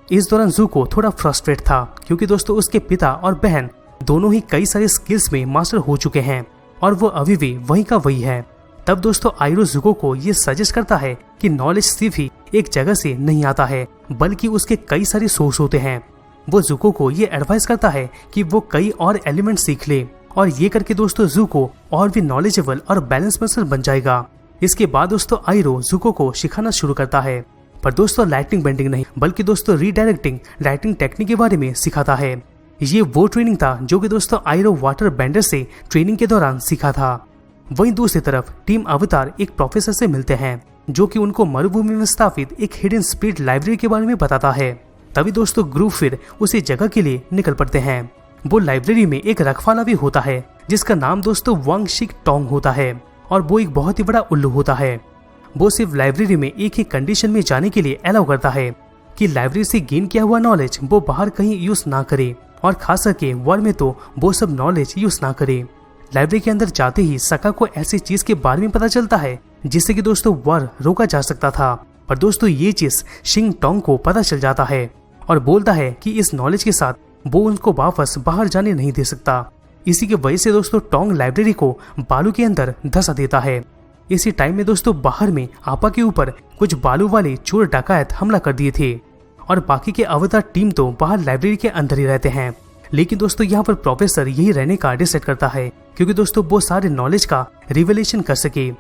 इस दौरान ज़ुको थोड़ा फ्रस्ट्रेट था, क्योंकि दोस्तों उसके पिता और बहन दोनों ही कई सारे स्किल्स में मास्टर हो चुके हैं और वो अभी भी वही का वही है। तब दोस्तों आइरो ज़ुको को ये सजेस्ट करता है कि नॉलेज सिर्फ ही एक जगह से नहीं आता है, बल्कि उसके कई सारे सोर्स होते हैं। वो ज़ुको को ये एडवाइस करता है कि वो कई और एलिमेंट सीख ले, और ये करके दोस्तों ज़ुको और भी नॉलेजेबल और बैलेंस पर्सन बन जाएगा। इसके बाद दोस्तों आइरो ज़ुको को सिखाना शुरू करता है, पर दोस्तों लाइटनिंग बेंडिंग नहीं, बल्कि दोस्तों रीडायरेक्टिंग लाइटनिंग टेक्निक के बारे में सिखाता है। ये वो ट्रेनिंग था जो कि दोस्तों आइरो वाटर बेंडर से ट्रेनिंग के दौरान सीखा था। वहीं दूसरी तरफ टीम अवतार एक प्रोफेसर से मिलते हैं, जो कि उनको मरुभूमि में स्थापित एक हिडन स्पिरिट लाइब्रेरी के बारे में बताता है। तभी दोस्तों ग्रुप फिर उसी जगह के लिए निकल पड़ते हैं। वो लाइब्रेरी में एक रखवाला भी होता है, जिसका नाम दोस्तों वांग शिक टोंग होता है, और वो एक बहुत ही बड़ा उल्लू होता है। वो सिर्फ लाइब्रेरी में एक ही कंडीशन में जाने के लिए अलाउ करता है कि लाइब्रेरी से गेन किया हुआ नॉलेज वो बाहर कहीं यूज ना करे, और खास करके वर्ल्ड में तो वो सब नॉलेज यूज ना करे। लाइब्रेरी के अंदर जाते ही सका को ऐसी चीज के बारे में पता चलता है जिससे कि दोस्तों वार रोका जा सकता था, पर दोस्तों ये चीज शिंग टोंग को पता चल जाता है और बोलता है कि इस नॉलेज के साथ वो उनको वापस बाहर जाने नहीं दे सकता। इसी की वजह से दोस्तों टोंग लाइब्रेरी को बालू के अंदर धंसा देता है। इसी टाइम में दोस्तों बाहर में आपा के ऊपर कुछ बालू वाले चोर डकायत हमला कर दिए थे, और बाकी के अवतार टीम तो बाहर लाइब्रेरी के अंदर ही रहते हैं। लेकिन दोस्तों यहाँ पर प्रोफेसर यही रहने का डिसाइड करता है, क्योंकि दोस्तों वो सारे नॉलेज का रिवेलेशन कर सके।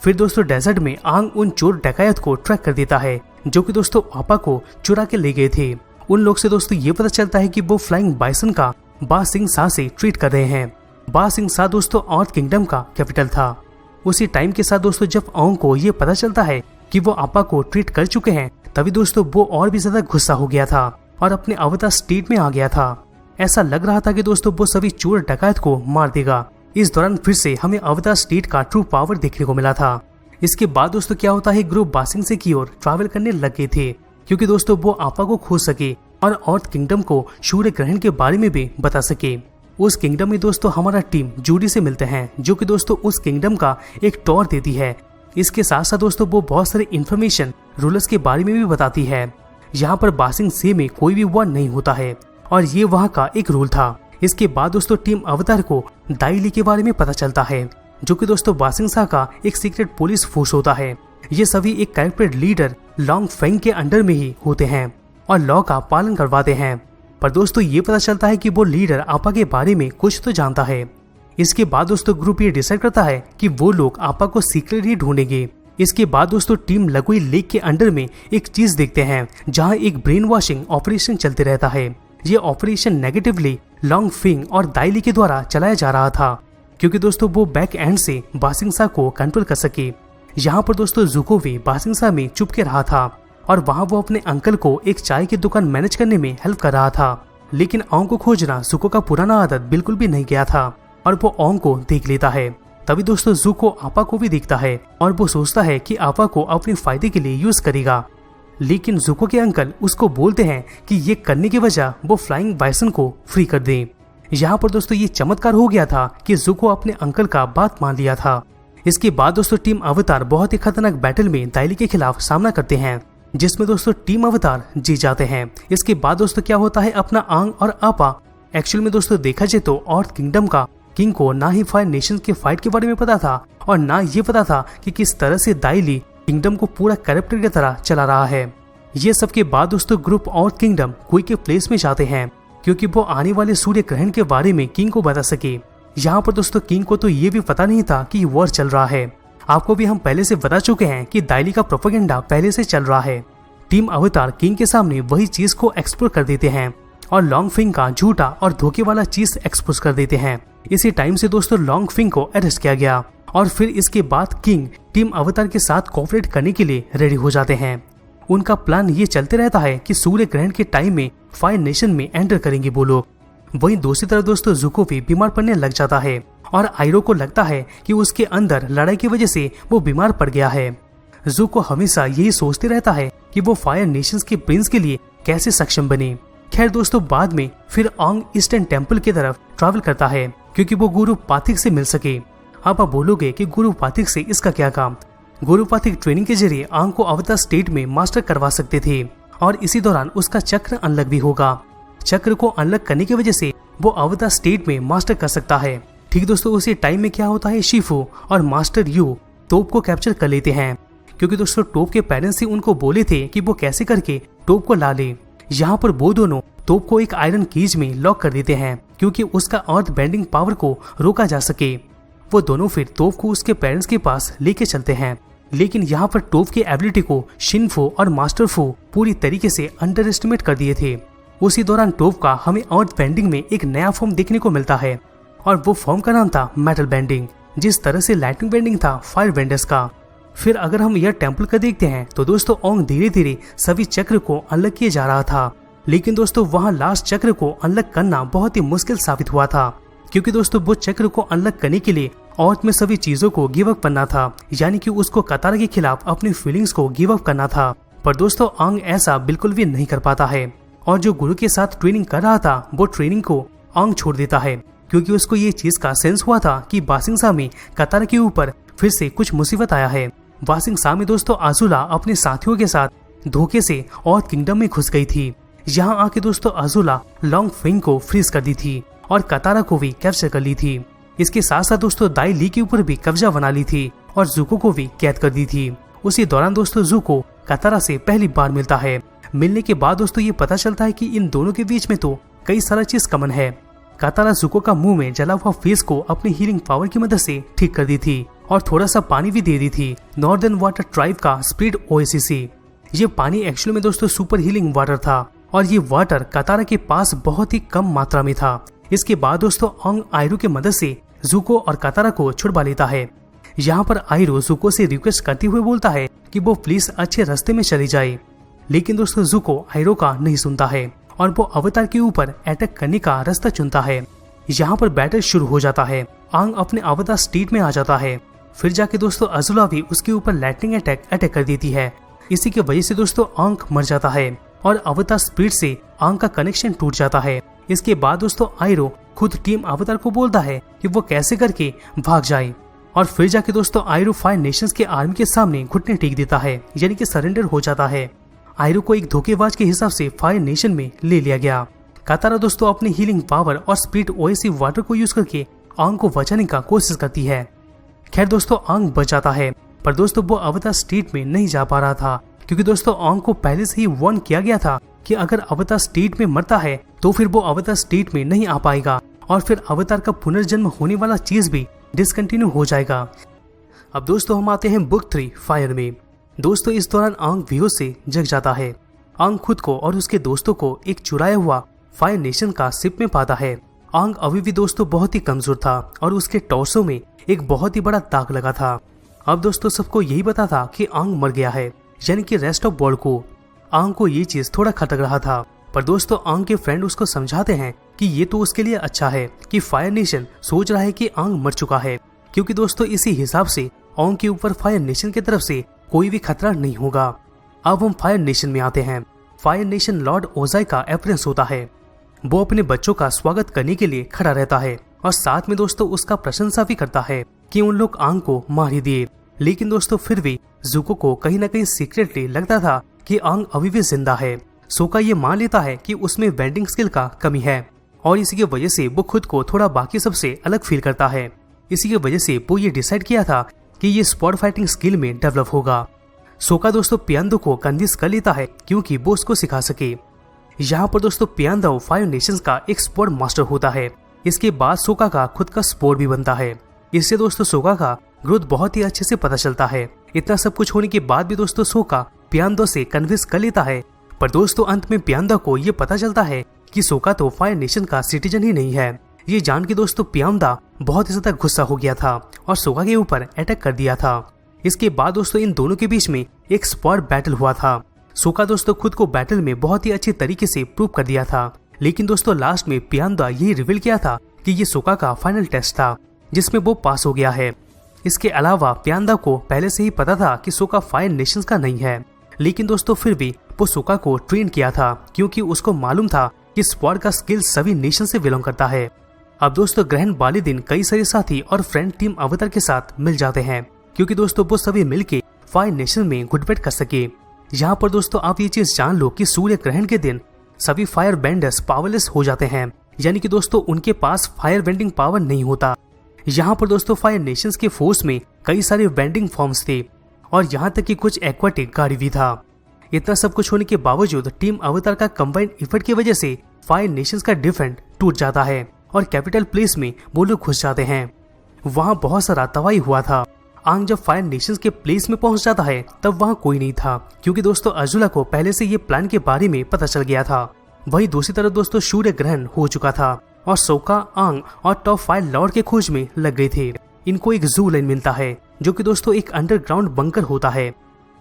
फिर दोस्तों डेजर्ट में आंग उन चोर डकायत को ट्रैक कर देता है, जो कि दोस्तों आपा को चुरा के ले गए थे। उन लोग से दोस्तों ये पता चलता है कि वो फ्लाइंग बाइसन का बा सिंह सा से ट्रीट कर रहे हैं। बा सिंह सा दोस्तों अर्थ किंगडम का कैपिटल था। उसी टाइम के साथ दोस्तों जब आंग को ये पता चलता है कि वो आपा को ट्रीट कर चुके हैं, तभी दोस्तों वो और भी ज्यादा गुस्सा हो गया था और अपने अवतार स्टेट में आ गया था। ऐसा लग रहा था कि दोस्तों वो सभी चोर डकायत को मार देगा। इस दौरान फिर से हमें अवतार स्टेट का ट्रू पावर देखने को मिला था। इसके बाद दोस्तों क्या होता है, ग्रुप बासिंग से की ओर ट्रैवल करने लग गए थे, क्योंकि दोस्तों वो आपा को खोज सके और अर्थ किंगडम को सूर्य ग्रहण के बारे में भी बता सके। उस किंगडम में दोस्तों हमारा टीम जूडी से मिलते हैं, जो कि दोस्तों उस किंगडम का एक टॉर देती है। इसके साथ साथ दोस्तों वो बहुत सारे इन्फॉर्मेशन रूलर्स के बारे में भी बताती है। यहाँ पर बासिंग से में कोई भी वॉर नहीं होता है, और ये वहाँ का एक रूल था। इसके बाद दोस्तों टीम अवतार को दाइली के बारे में पता चलता है, जो कि दोस्तों बासिंग सा का एक सीक्रेट पुलिस फोर्स होता है। ये सभी एक कैरेक्टर लीडर लॉन्ग फेंग के अंडर में ही होते हैं और लॉ का पालन करवाते हैं। पर दोस्तों ये पता चलता है कि वो लीडर आपा के बारे में कुछ तो जानता है। इसके बाद दोस्तों ग्रुप ये डिसाइड करता है कि वो लोग आपा को सीक्रेट ही ढूंढेंगे। इसके बाद दोस्तों टीम लगुई लेक के अंडर में एक चीज देखते हैं, जहाँ एक ब्रेन वॉशिंग ऑपरेशन चलते रहता है। ये ऑपरेशन नेगेटिवली लॉन्ग फिंग और दाइली के द्वारा चलाया जा रहा था, क्योंकि दोस्तों वो बैक एंड से बासिंगसा को कंट्रोल कर सके। यहाँ पर दोस्तों ज़ुको भी बासिंगसा में चुप के रहा था, और वहाँ वो अपने अंकल को एक चाय की दुकान मैनेज करने में हेल्प कर रहा था। लेकिन ओंग को खोजना ज़ुको का पुराना आदत बिल्कुल भी नहीं गया था, और वो ओंग को देख लेता है। तभी दोस्तों ज़ुको आपा को भी देखता है, और वो सोचता है कि आपा को अपने फायदे के लिए यूज करेगा। लेकिन ज़ुको के अंकल उसको बोलते हैं कि ये करने की वजह वो फ्लाइंग बाइसन को फ्री कर दें। यहाँ पर दोस्तों ये चमत्कार हो गया था कि ज़ुको अपने अंकल का बात मान लिया था। इसके बाद दोस्तों टीम अवतार बहुत ही खतरनाक बैटल में दाइली के खिलाफ सामना करते हैं, जिसमें दोस्तों टीम अवतार जीत जाते हैं। इसके बाद दोस्तों क्या होता है, अपना आंग और आपा एक्चुअल में दोस्तों देखा जाए तो अर्थ किंगडम का किंग को ना ही फायर नेशन के फाइट के बारे में पता था, और ना ये पता था कि किस तरह से दाइली किंगडम को पूरा कैरेक्टर की तरह चला रहा है। ये सब के बाद दोस्तों ग्रुप और किंगडम कोई के प्लेस में जाते हैं, क्योंकि वो आने वाले सूर्य ग्रहण के बारे में किंग को बता सके। यहाँ पर दोस्तों किंग को तो ये भी पता नहीं था कि वॉर चल रहा है। आपको भी हम पहले से बता चुके हैं कि दाइली का प्रोपेगेंडा पहले से चल रहा है। टीम अवतार किंग के सामने वही चीज को एक्सप्लोर कर देते हैं, और लॉन्ग फिंग का झूठा और धोखे वाला चीज एक्सपोज कर देते हैं। इसी टाइम से दोस्तों लॉन्ग फिंग को अरेस्ट किया गया, और फिर इसके बाद किंग टीम अवतार के साथ कोऑपरेट करने के लिए रेडी हो जाते हैं। उनका प्लान ये चलते रहता है कि सूर्य ग्रहण के टाइम में फायर नेशन में एंटर करेंगे वो लोग। वहीं दूसरी तरफ दोस्तों ज़ुको भी बीमार पड़ने लग जाता है और आइरो को लगता है कि उसके अंदर लड़ाई की वजह से वो बीमार पड़ गया है। ज़ुको हमेशा यही सोचते रहता है कि वो फायर नेशंस के प्रिंस के लिए कैसे सक्षम बने। खैर दोस्तों बाद में फिर आंग ईस्टर्न टेम्पल की तरफ ट्रैवल करता है क्योंकि वो गुरु पाथिक से मिल सके। अब आप बोलोगे कि गुरु पाथिक से इसका क्या काम? गुरु पाथिक ट्रेनिंग के जरिए आंग को अवतार स्टेट में मास्टर करवा सकते थे और इसी दौरान उसका चक्र अनलॉक भी होगा। चक्र को अनलॉक करने की वजह से वो अवतार स्टेट में मास्टर कर सकता है। ठीक दोस्तों उसी टाइम में क्या होता है, शिफू और मास्टर यू तोप को कैप्चर कर लेते हैं क्योंकि दोस्तों टोप के पेरेंट्स ही उनको बोले थे कि वो कैसे करके टोप को ला ले। यहाँ पर वो दोनों तोप को एक आयरन केज में लॉक कर देते हैं क्योंकि उसका अर्थ बेंडिंग पावर को रोका जा सके। वो दोनों फिर तोप को उसके पेरेंट्स के पास लेके चलते हैं, लेकिन यहाँ पर टोप की एबिलिटी को शिनफो और मास्टर फो पूरी तरीके से अंडर एस्टिमेट कर दिए थे। उसी दौरान टोप का हमें अर्थ बेंडिंग में एक नया फॉर्म देखने को मिलता है और वो फॉर्म का नाम था मेटल बेंडिंग, जिस तरह से लाइटनिंग बेंडिंग था फायर बेंडर्स का। फिर अगर हम यह टेम्पल का देखते हैं तो दोस्तों ओंग धीरे धीरे सभी चक्र को अनलॉक किए जा रहा था, लेकिन दोस्तों वहाँ लास्ट चक्र को अनलॉक करना बहुत ही मुश्किल साबित हुआ था क्योंकि दोस्तों वो चक्र को अनलॉक करने के लिए औरत में सभी चीजों को गिव अप करना था, यानी कि उसको कतारा के खिलाफ अपनी फीलिंग्स को गिव अप करना था। पर दोस्तों आंग ऐसा बिल्कुल भी नहीं कर पाता है और जो गुरु के साथ ट्रेनिंग कर रहा था वो ट्रेनिंग को आंग छोड़ देता है क्योंकि उसको ये चीज का सेंस हुआ था कि बासिंगसा में कतारा के ऊपर फिर से कुछ मुसीबत आया है। बासिंगसा में दोस्तों अजुला अपने साथियों के साथ धोखे से और किंगडम में घुस गई थी। यहाँ आके दोस्तों अजुला लॉन्ग फिंग को फ्रीज कर दी थी और कतारा को भी कैप्चर कर ली थी। इसके साथ साथ दोस्तों दाई ली के ऊपर भी कब्जा बना ली थी और ज़ुको को भी कैद कर दी थी। उसी दौरान दोस्तों ज़ुको कतारा से पहली बार मिलता है। मिलने के बाद दोस्तों ये पता चलता है कि इन दोनों के बीच में तो कई सारा चीज कॉमन है। कतारा ज़ुको का मुंह में जला हुआ फेस को अपनी हीलिंग पावर की मदद से ठीक कर दी थी और थोड़ा सा पानी भी दे दी थी नॉर्दर्न वाटर ट्राइब का स्प्रिट ओएसिसी। ये पानी एक्चुअली में दोस्तों सुपर हीलिंग वाटर था और ये वाटर कतारा के पास बहुत ही कम मात्रा में था। इसके बाद दोस्तों आंग आयरू की मदद से ज़ुको और कतारा को छुड़वा लेता है। यहाँ पर आयरू ज़ुको से रिक्वेस्ट करते हुए बोलता है कि वो प्लीज अच्छे रास्ते में चली जाए, लेकिन दोस्तों ज़ुको आयरू का नहीं सुनता है और वो अवतार के ऊपर अटैक करने का रास्ता चुनता है। यहाँ पर बैटल शुरू हो जाता है। आंग अपने अवतार स्टेट में आ जाता है। फिर जाके दोस्तों अजुला भी उसके ऊपर लाइटनिंग अटैक कर देती है। इसी की वजह से दोस्तों आंग मर जाता है और अवतार स्पिरिट से आंग का कनेक्शन टूट जाता है। इसके बाद दोस्तों आयरो खुद टीम अवतार को बोलता है कि वो कैसे करके भाग जाए और फिर जाके दोस्तों आयरो फायर नेशंस के आर्मी के सामने घुटने टेक देता है, यानी कि सरेंडर हो जाता है। आयरो को एक धोखेबाज के हिसाब से फायर नेशन में ले लिया गया। कतारा दोस्तों अपनी हीलिंग पावर और स्प्रिट ओएसी वाटर को यूज करके आंग को बचाने का कोशिश करती है। खैर दोस्तों आंग बच जाता है, पर दोस्तों वो अवतार स्टेट में नहीं जा पा रहा था क्योंकि दोस्तों आंग को पहले से ही वार्न किया गया था कि अगर अवतार स्टेट में मरता है तो फिर वो अवतार स्टेट में नहीं आ पाएगा और फिर अवतार का पुनर्जन्म होने वाला चीज भी डिसकंटिन्यू हो जाएगा। अब दोस्तों हम आते हैं बुक 3 फायर में। दोस्तों इस दौरान आंग बेहोश से जग जाता है। आंग खुद को और उसके दोस्तों को एक चुराया हुआ फायर नेशन का शिप में पाता है। आंग अभी भी दोस्तों बहुत ही कमजोर था और उसके टॉर्सो में एक बहुत ही बड़ा दाग लगा था। अब दोस्तों सबको यही पता था कि आंग मर गया है, यानी कि रेस्ट ऑफ वर्ल्ड को। आंग को ये चीज थोड़ा खटक रहा था, पर दोस्तों आंग के फ्रेंड उसको समझाते हैं कि ये तो उसके लिए अच्छा है कि फायर नेशन सोच रहा है कि आंग मर चुका है, क्योंकि दोस्तों इसी हिसाब से आंग के ऊपर फायर नेशन की तरफ से कोई भी खतरा नहीं होगा। अब हम फायर नेशन में आते हैं। फायर नेशन लॉर्ड ओजाई का एपरेंस होता है। वो अपने बच्चों का स्वागत करने के लिए खड़ा रहता है और साथ में दोस्तों उसका प्रशंसा भी करता है कि उन लोग आंग को मार ही दिए। लेकिन दोस्तों फिर भी ज़ुको को कहीं ना कहीं सीक्रेटली लगता था कि आंग अभी भी जिंदा है। सोका ये मान लेता है कि उसमें बेंडिंग स्किल का कमी है और इसी की वजह से वो खुद को थोड़ा बाकी सबसे अलग फील करता है। इसी की वजह से वो ये डिसाइड किया था कि ये स्पॉट फाइटिंग स्किल में डेवलप होगा। सोका दोस्तों पियांदो को कन्विंस कर लेता है क्योंकि वो उसको सिखा सके। यहाँ पर दोस्तों पियांदो फायर नेशंस का एक स्पोर्ट मास्टर होता है। इसके बाद सोका का खुद का स्पोर्ट भी बनता है। इससे दोस्तों सोका का ग्रोथ बहुत ही अच्छे से पता चलता है। इतना सब कुछ होने के बाद भी दोस्तों सोका पियांदो से कन्विंस कर लेता है, पर दोस्तों अंत में पियांदो को ये पता चलता है कि सोका तो फायर नेशन का सिटीजन ही नहीं है। ये जान के दोस्तों पियामदा बहुत ही ज्यादा गुस्सा हो गया था और सोका के ऊपर अटैक कर दिया था। इसके बाद दोस्तों इन दोनों के बीच में एक स्क्वाड बैटल हुआ था। सोका दोस्तों खुद को बैटल में बहुत ही अच्छे तरीके से प्रूव कर दिया था, लेकिन दोस्तों लास्ट में पियामदा यही रिवील किया था कि ये सोका का फाइनल टेस्ट था जिसमें वो पास हो गया है। इसके अलावा पियामदा को पहले से ही पता था कि सोका 5 नेशंस का नहीं है, लेकिन दोस्तों फिर भी वो सोका को ट्रेन किया था क्योंकि उसको मालूम था कि स्क्वाड का स्किल सभी नेशन से बिलोंग करता है। अब दोस्तों ग्रहण वाले दिन कई सारे साथी और फ्रेंड टीम अवतार के साथ मिल जाते हैं क्योंकि दोस्तों वो सभी मिलके 5 नेशन में घुटपैठ कर सके। यहाँ पर दोस्तों आप ये चीज जान लो कि सूर्य ग्रहण के दिन सभी फायर बेंडर्स पावरलेस हो जाते हैं, यानी कि दोस्तों उनके पास फायर बेंडिंग पावर नहीं होता। यहाँ पर दोस्तों 5 नेशंस के फोर्स में कई सारे बेंडिंग फॉर्म्स थे और यहाँ तक कि कुछ एक्वाटिक गाड़ी भी था। इतना सब कुछ होने के बावजूद टीम अवतार का कंबाइंड इफर्ट की वजह से 5 नेशंस का डिफेंस टूट जाता है और कैपिटल प्लेस में वो लोग घुस जाते हैं। वहाँ बहुत सारा तबाही हुआ था। आंग जब 5 नेशंस के प्लेस में पहुंच जाता है तब वहाँ कोई नहीं था क्योंकि दोस्तों अजुला को पहले से ये प्लान के बारे में पता चल गया था। वही दूसरी तरफ दोस्तों सूर्य ग्रहण हो चुका था और सोका, आंग और टॉप 5 लॉर्ड के खोज में लग गए थे। इनको एक जू लाइन मिलता है जो कि दोस्तों एक अंडरग्राउंड बंकर होता है।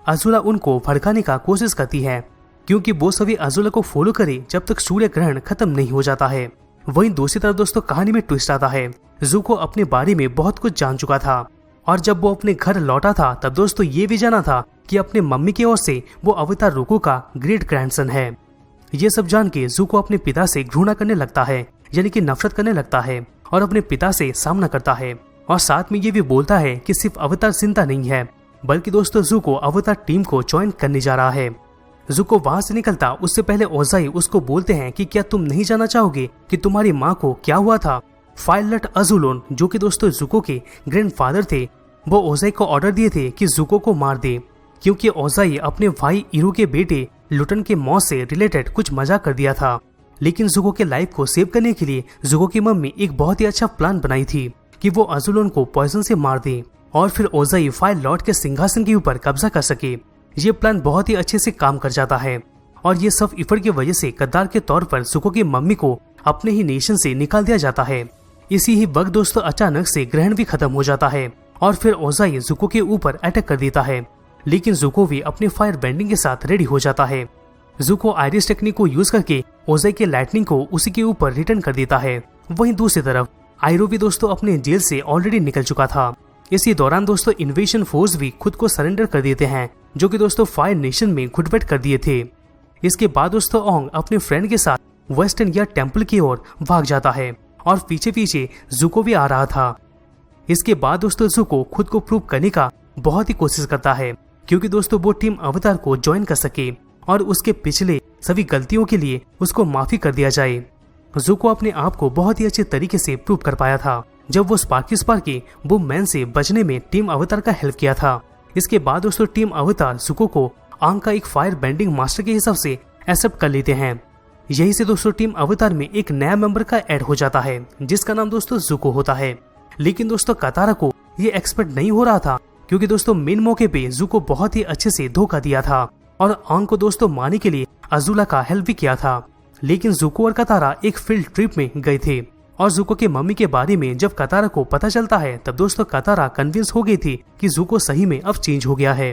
अजुला उनको भड़काने का कोशिश करती है क्योंकि वो सभी अजुला को फॉलो करे जब तक सूर्य ग्रहण खत्म नहीं हो जाता है। वहीं दूसरी तरफ दोस्तों कहानी में ट्विस्ट आता है। जुको अपने बारे में बहुत कुछ जान चुका था और जब वो अपने घर लौटा था तब दोस्तों ये भी जाना था कि अपने मम्मी की ओर से वो अवतार रुको का ग्रेट ग्रैंडसन है। ये सब जान के जुको अपने पिता से घृणा करने लगता है, यानी कि नफरत करने लगता है और अपने पिता से सामना करता है और साथ में ये भी बोलता है कि सिर्फ अवतार चिंता नहीं है बल्कि दोस्तों जुको अवतार टीम को ज्वाइन करने जा रहा है। जुको वहां से निकलता उससे पहले ओजाई उसको बोलते हैं कि क्या तुम नहीं जानना चाहोगे कि तुम्हारी माँ को क्या हुआ था। फाइलट अजुलोन जो कि दोस्तों जुको के ग्रैंडफादर थे, वो ओजाई को ऑर्डर दिए थे कि जुको को मार दे क्योंकि ओजाई अपने भाई इरू के बेटे लुटन के मौत से रिलेटेड कुछ मजाक कर दिया था। लेकिन जुको के लाइफ को सेव करने के लिए जुको की मम्मी एक बहुत ही अच्छा प्लान बनाई थी कि वो अजुलोन को पॉइजन से मार दे और फिर ओजाई फायर लॉर्ड के सिंहासन के ऊपर कब्जा कर सके। ये प्लान बहुत ही अच्छे से काम कर जाता है और ये सब इफर्ट की वजह से गद्दार के तौर पर जुको की मम्मी को अपने ही नेशन से निकाल दिया जाता है। इसी ही वक्त दोस्तों अचानक से ग्रहण भी खत्म हो जाता है और फिर ओजाई जुको के ऊपर अटैक कर देता है, लेकिन जुको भी अपने फायर बेंडिंग के साथ रेडी हो जाता है। जुको आयरिस टेक्निक को यूज करके ओजाई के लाइटनिंग को उसी के ऊपर रिटर्न कर देता है। वहीं दूसरी तरफ आयरो भी दोस्तों अपने जेल से ऑलरेडी निकल चुका था। इसी दौरान दोस्तों इन्वेशन फोर्स भी खुद को सरेंडर कर देते हैं जो कि दोस्तों 5 नेशन में घुटपैठ कर दिए थे। इसके बाद दोस्तों ओंग अपने फ्रेंड के साथ वेस्टर्न या टेम्पल की ओर भाग जाता है और पीछे पीछे जुको भी आ रहा था। इसके बाद दोस्तों जुको खुद को प्रूव करने का बहुत ही कोशिश करता है क्योंकि दोस्तों वो टीम अवतार को ज्वाइन कर सके और उसके पिछले सभी गलतियों के लिए उसको माफी कर दिया जाए। जुको अपने आप को बहुत ही अच्छे तरीके से प्रूव कर पाया था जब वो स्पार्की वो मैन से बचने में टीम अवतार का हेल्प किया था। इसके बाद दोस्तों टीम अवतार जुको को आंग का एक फायर बेंडिंग मास्टर के हिसाब से एक्सेप्ट कर लेते हैं। यही से दोस्तों टीम अवतार में एक नया मेंबर का ऐड हो जाता है जिसका नाम दोस्तों जुको होता है। लेकिन दोस्तों कतारा को ये एक्सपेक्ट नहीं हो रहा था क्योंकि दोस्तों मेन मौके पे जुको बहुत ही अच्छे से धोखा दिया था और आंग को दोस्तों मारने के लिए अजुला का हेल्प भी किया था। लेकिन जुको और कतारा एक फील्ड ट्रिप में गए थे और जुको के मम्मी के बारे में जब कतारा को पता चलता है तब दोस्तों कतारा कन्विंस हो गई थी कि जुको सही में अब चेंज हो गया है।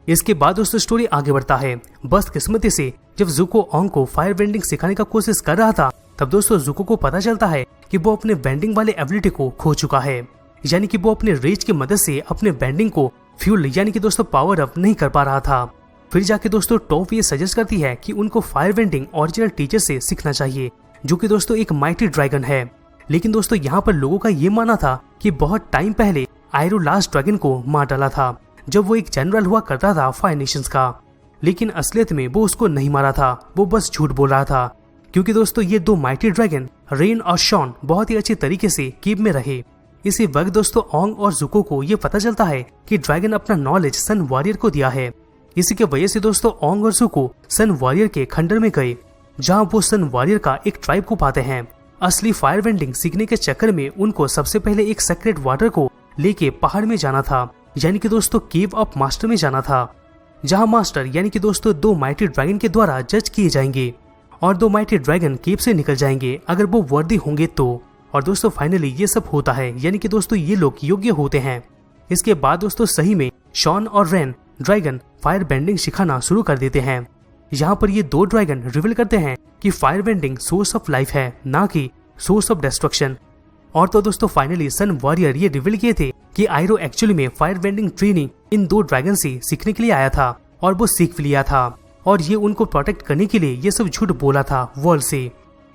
इसके बाद दोस्तों स्टोरी आगे बढ़ता है। बस किस्मती से जब जुको ओंग को फायर बेंडिंग सिखाने का कोशिश कर रहा था तब दोस्तों जुको को पता चलता है कि वो अपने बेंडिंग वाले एबिलिटी को खो चुका है, यानी कि वो अपने रेज की मदद से अपने बेंडिंग को फ्यूल यानी कि दोस्तों पावर अप नहीं कर पा रहा था। फिर जाके दोस्तों टॉप ये सजेस्ट करती है कि उनको फायर बेंडिंग ओरिजिनल टीचर से सीखना चाहिए जो कि दोस्तों एक माइटी ड्रैगन है। लेकिन दोस्तों यहाँ पर लोगों का ये मानना था कि बहुत टाइम पहले आयरो लास्ट ड्रैगन को मार डाला था जब वो एक जनरल हुआ करता था 5 नेशंस का। लेकिन असलियत में वो उसको नहीं मारा था, वो बस झूठ बोल रहा था क्योंकि दोस्तों ये 2 माइटी ड्रैगन रेन और शॉन बहुत ही अच्छे तरीके से कीप में रहे। इसी वक्त दोस्तों ओंग और जुको को ये पता चलता है कि ड्रैगन अपना नॉलेज सन वॉरियर को दिया है। इसी के वजह से दोस्तों ओंग और जुको सन वॉरियर के खंडर में गए जहाँ वो सन वॉरियर का एक ट्राइब को पाते हैं। असली फायर बेंडिंग सीखने के चक्कर में उनको सबसे पहले एक सेक्रेट वाटर को लेके पहाड़ में जाना था, यानी कि दोस्तों केव ऑफ मास्टर में जाना था जहां मास्टर यानी कि दोस्तों 2 माइटी ड्रैगन के द्वारा जज किए जाएंगे और 2 माइटी ड्रैगन केव से निकल जाएंगे अगर वो वर्दी होंगे तो। और दोस्तों फाइनली ये सब होता है, यानी कि दोस्तों ये लोग योग्य होते हैं। इसके बाद दोस्तों सही में शॉन और रेन ड्रैगन फायर बेंडिंग सिखाना शुरू कर देते हैं। यहाँ पर ये दो ड्रैगन रिवील करते हैं कि fire bending source of life है, ना कि सोर्स ऑफ डिस्ट्रक्शन। और तो दोस्तों फाइनली सन वॉरियर ये रिवील किए थे कि आयरो एक्चुअली में फायर बेंडिंग ट्रेनिंग इन दो ड्रैगन से सीखने के लिए आया था और वो सीख भी लिया था, और ये उनको प्रोटेक्ट करने के लिए ये सब झूठ बोला था वर्ल्ड से।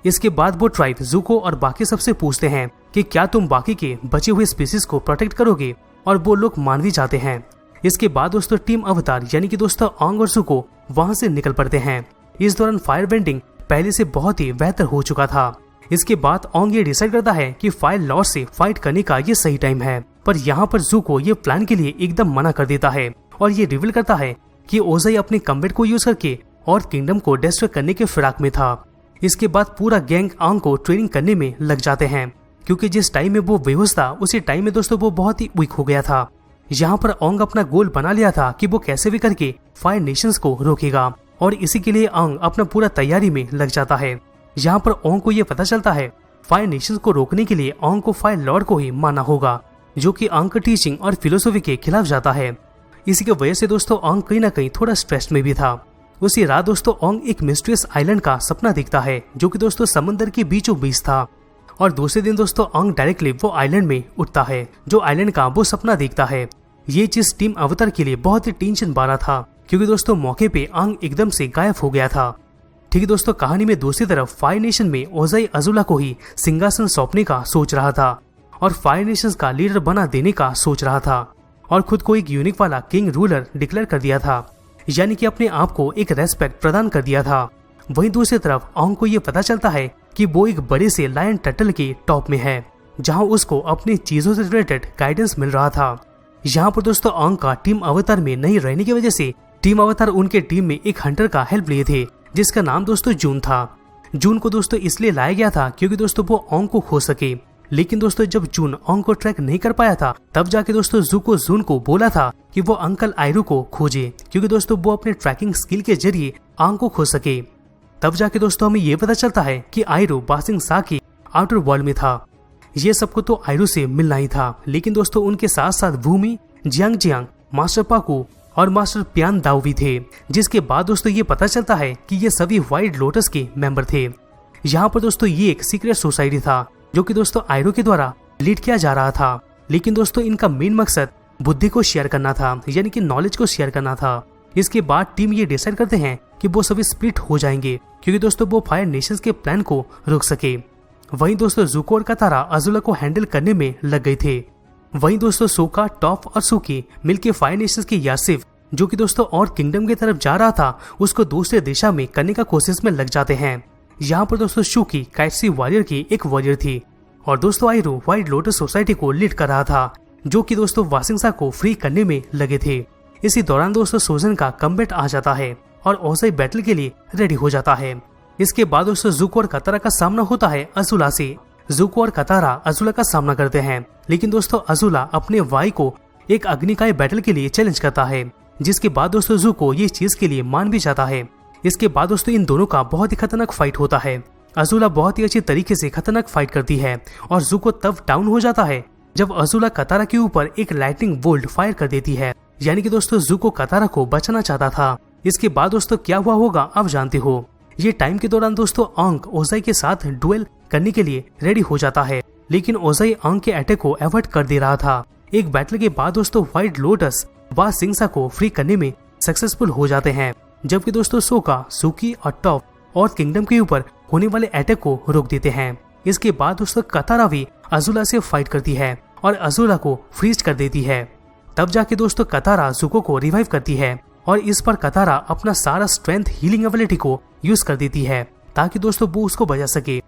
इसके बाद वो ट्राइब ज़ुको और बाकी सबसे पूछते हैं कि क्या तुम बाकी के बचे हुए स्पीसीज को प्रोटेक्ट करोगे, और वो लोग मान भी जाते हैं। इसके बाद दोस्तों टीम अवतार यानी कि दोस्तों ऑंग और ज़ुको वहां से निकल पड़ते हैं। इस दौरान फायर बेंडिंग पहले से बहुत ही बेहतर हो चुका था। इसके बाद ऑंग ये डिसाइड करता है कि फायर लॉर्ड से फाइट करने का ये सही टाइम है, पर यहाँ पर ज़ुको ये प्लान के लिए एकदम मना कर देता है और ये रिवील करता है कि ओजाई अपने कम्बैट को यूज करके और किंगडम को डिस्ट्रॉय करने के फिराक में था। इसके बाद पूरा गैंग ऑंग को ट्रेनिंग करने में लग जाते हैं, क्योंकि जिस टाइम में वो बेहोश था उसी टाइम में दोस्तों वो बहुत ही वीक हो गया था। यहाँ पर ऑंग अपना गोल बना लिया था कि वो कैसे भी करके फायर नेशंस को रोकेगा, और इसी के लिए ऑंग अपना पूरा तैयारी में लग जाता है। यहाँ पर ऑंग को ये पता चलता है फायर नेशंस को रोकने के लिए ऑंग को फायर लॉर्ड को ही मानना होगा, जो कि ऑंग की टीचिंग और फिलोसॉफी के खिलाफ जाता है। इसी की वजह से दोस्तों ऑंग कहीं ना कहीं थोड़ा स्ट्रेस में भी था। उसी रात दोस्तों ऑंग एक मिस्टीरियस आइलैंड का सपना देखता है, जो कि दोस्तों समंदर के बीचों बीच था। और दूसरे दिन दोस्तों ऑंग डायरेक्टली वो आइलैंड में उठता है जो आइलैंड का वो सपना देखता है। ये चीज टीम अवतार के लिए बहुत ही टेंशन बारा था, क्योंकि दोस्तों मौके पे ऑंग एकदम से गायब हो गया था। ठीक है दोस्तों, कहानी में दूसरी तरफ फायर नेशन में ओजाई अजुला को ही सिंहासन सौंपने का सोच रहा था और फायर नेशन का लीडर बना देने का सोच रहा था, और खुद को एक यूनिक वाला किंग रूलर डिक्लेयर कर दिया था, यानी कि अपने आप को एक रेस्पेक्ट प्रदान कर दिया था। वहीं दूसरी तरफ ऑंग को ये पता चलता है कि वो एक बड़े से लायन टर्टल के टॉप में है, जहां उसको अपनी चीजों से रिलेटेड गाइडेंस मिल रहा था। यहाँ पर दोस्तों ऑंग का टीम अवतार में नहीं रहने की वजह से टीम अवतार उनके टीम में एक हंटर का हेल्प लिए थे, जिसका नाम दोस्तों जून था। जून को दोस्तों इसलिए लाया गया था क्योंकि दोस्तों वो ऑंग को खो सके, लेकिन दोस्तों जब जून ऑंग को ट्रैक नहीं कर पाया था तब जाके दोस्तों ज़ुको जून को बोला था कि वो अंकल आयरू को खोजे, क्योंकि दोस्तों वो अपने ट्रैकिंग स्किल के जरिए ऑंग को खो सके। तब जाके दोस्तों हमें ये पता चलता है कि आयरू बासिंग सा की आउटर वर्ल्ड में था। ये सबको तो आयरू से मिलना ही था, लेकिन दोस्तों उनके साथ साथ भूमि, जियांग जियांग, मास्टर पाकू और मास्टर प्यान दाओ भी थे, जिसके बाद दोस्तों ये पता चलता है कि ये सभी व्हाइट लोटस के मेंबर थे। यहाँ पर दोस्तों ये एक सीक्रेट सोसाइटी था जो कि दोस्तों आयरू के द्वारा लीड किया जा रहा था, लेकिन दोस्तों इनका मेन मकसद बुद्धि को शेयर करना था, यानी कि नॉलेज को शेयर करना था। इसके बाद टीम ये डिसाइड करते हैं कि वो सभी स्प्लिट हो जाएंगे, क्योंकि दोस्तों वो फायर नेशंस के प्लान को रोक सके। वहीं दोस्तों ज़ुको और कतारा अजुला को हैंडल करने में लग गए थे। वहीं दोस्तों सोका, टॉप और सुकी मिलके फायर नेशंस के यासिफ, जो कि दोस्तों और किंगडम की तरफ जा रहा था, उसको दूसरे दिशा में करने का कोशिश में लग जाते हैं। यहाँ पर दोस्तों शुकी काइट्सी वॉरियर की एक वॉरियर थी, और दोस्तों आयरू व्हाइट लोटस सोसाइटी को लीड कर रहा था, जो कि दोस्तों वासिंगसा को फ्री करने में लगे थे। इसी दौरान दोस्तों सोजन का कम्बैट आ जाता है और ओसाई बैटल के लिए रेडी हो जाता है। इसके बाद दोस्तों ज़ुको और कतारा का सामना होता है अजुला से। ज़ुको और कतारा अजुला का सामना करते हैं, लेकिन दोस्तों अजुला अपने वाई को एक अग्निकाय बैटल के लिए चैलेंज करता है, जिसके बाद दोस्तों ज़ुको ये चीज के लिए मान भी जाता है। इसके बाद दोस्तों इन दोनों का बहुत ही खतरनाक फाइट होता है। अजुला बहुत ही अच्छी तरीके से खतरनाक फाइट करती है और ज़ुको तब डाउन हो जाता है जब अजुला कतारा के ऊपर एक लाइटनिंग बोल्ट फायर कर देती है, यानी कि दोस्तों ज़ुको कतारा को बचाना चाहता था। इसके बाद दोस्तों क्या हुआ होगा आप जानते हो। ये टाइम के दौरान दोस्तों ऑंग ओजाई के साथ डुएल करने के लिए रेडी हो जाता है, लेकिन ओजाई ऑंग के अटैक को अवॉइड कर दे रहा था। एक बैटल के बाद दोस्तों व्हाइट लोटस वा सिंगसा को फ्री करने में सक्सेसफुल हो जाते हैं, जबकि दोस्तों सोका, सुकी और टॉप और किंगडम के ऊपर होने वाले अटैक को रोक देते हैं। इसके बाद दोस्तों कतारा भी अजुला से फाइट करती है और अजुला को फ्रीज कर देती है। तब जाके दोस्तों कतारा ज़ुको को रिवाइव करती है और इस पर कतारा अपना सारा स्ट्रेंथ हीलिंग एबिलिटी को यूज कर देती है ताकि दोस्तों वो उसको बचा सके।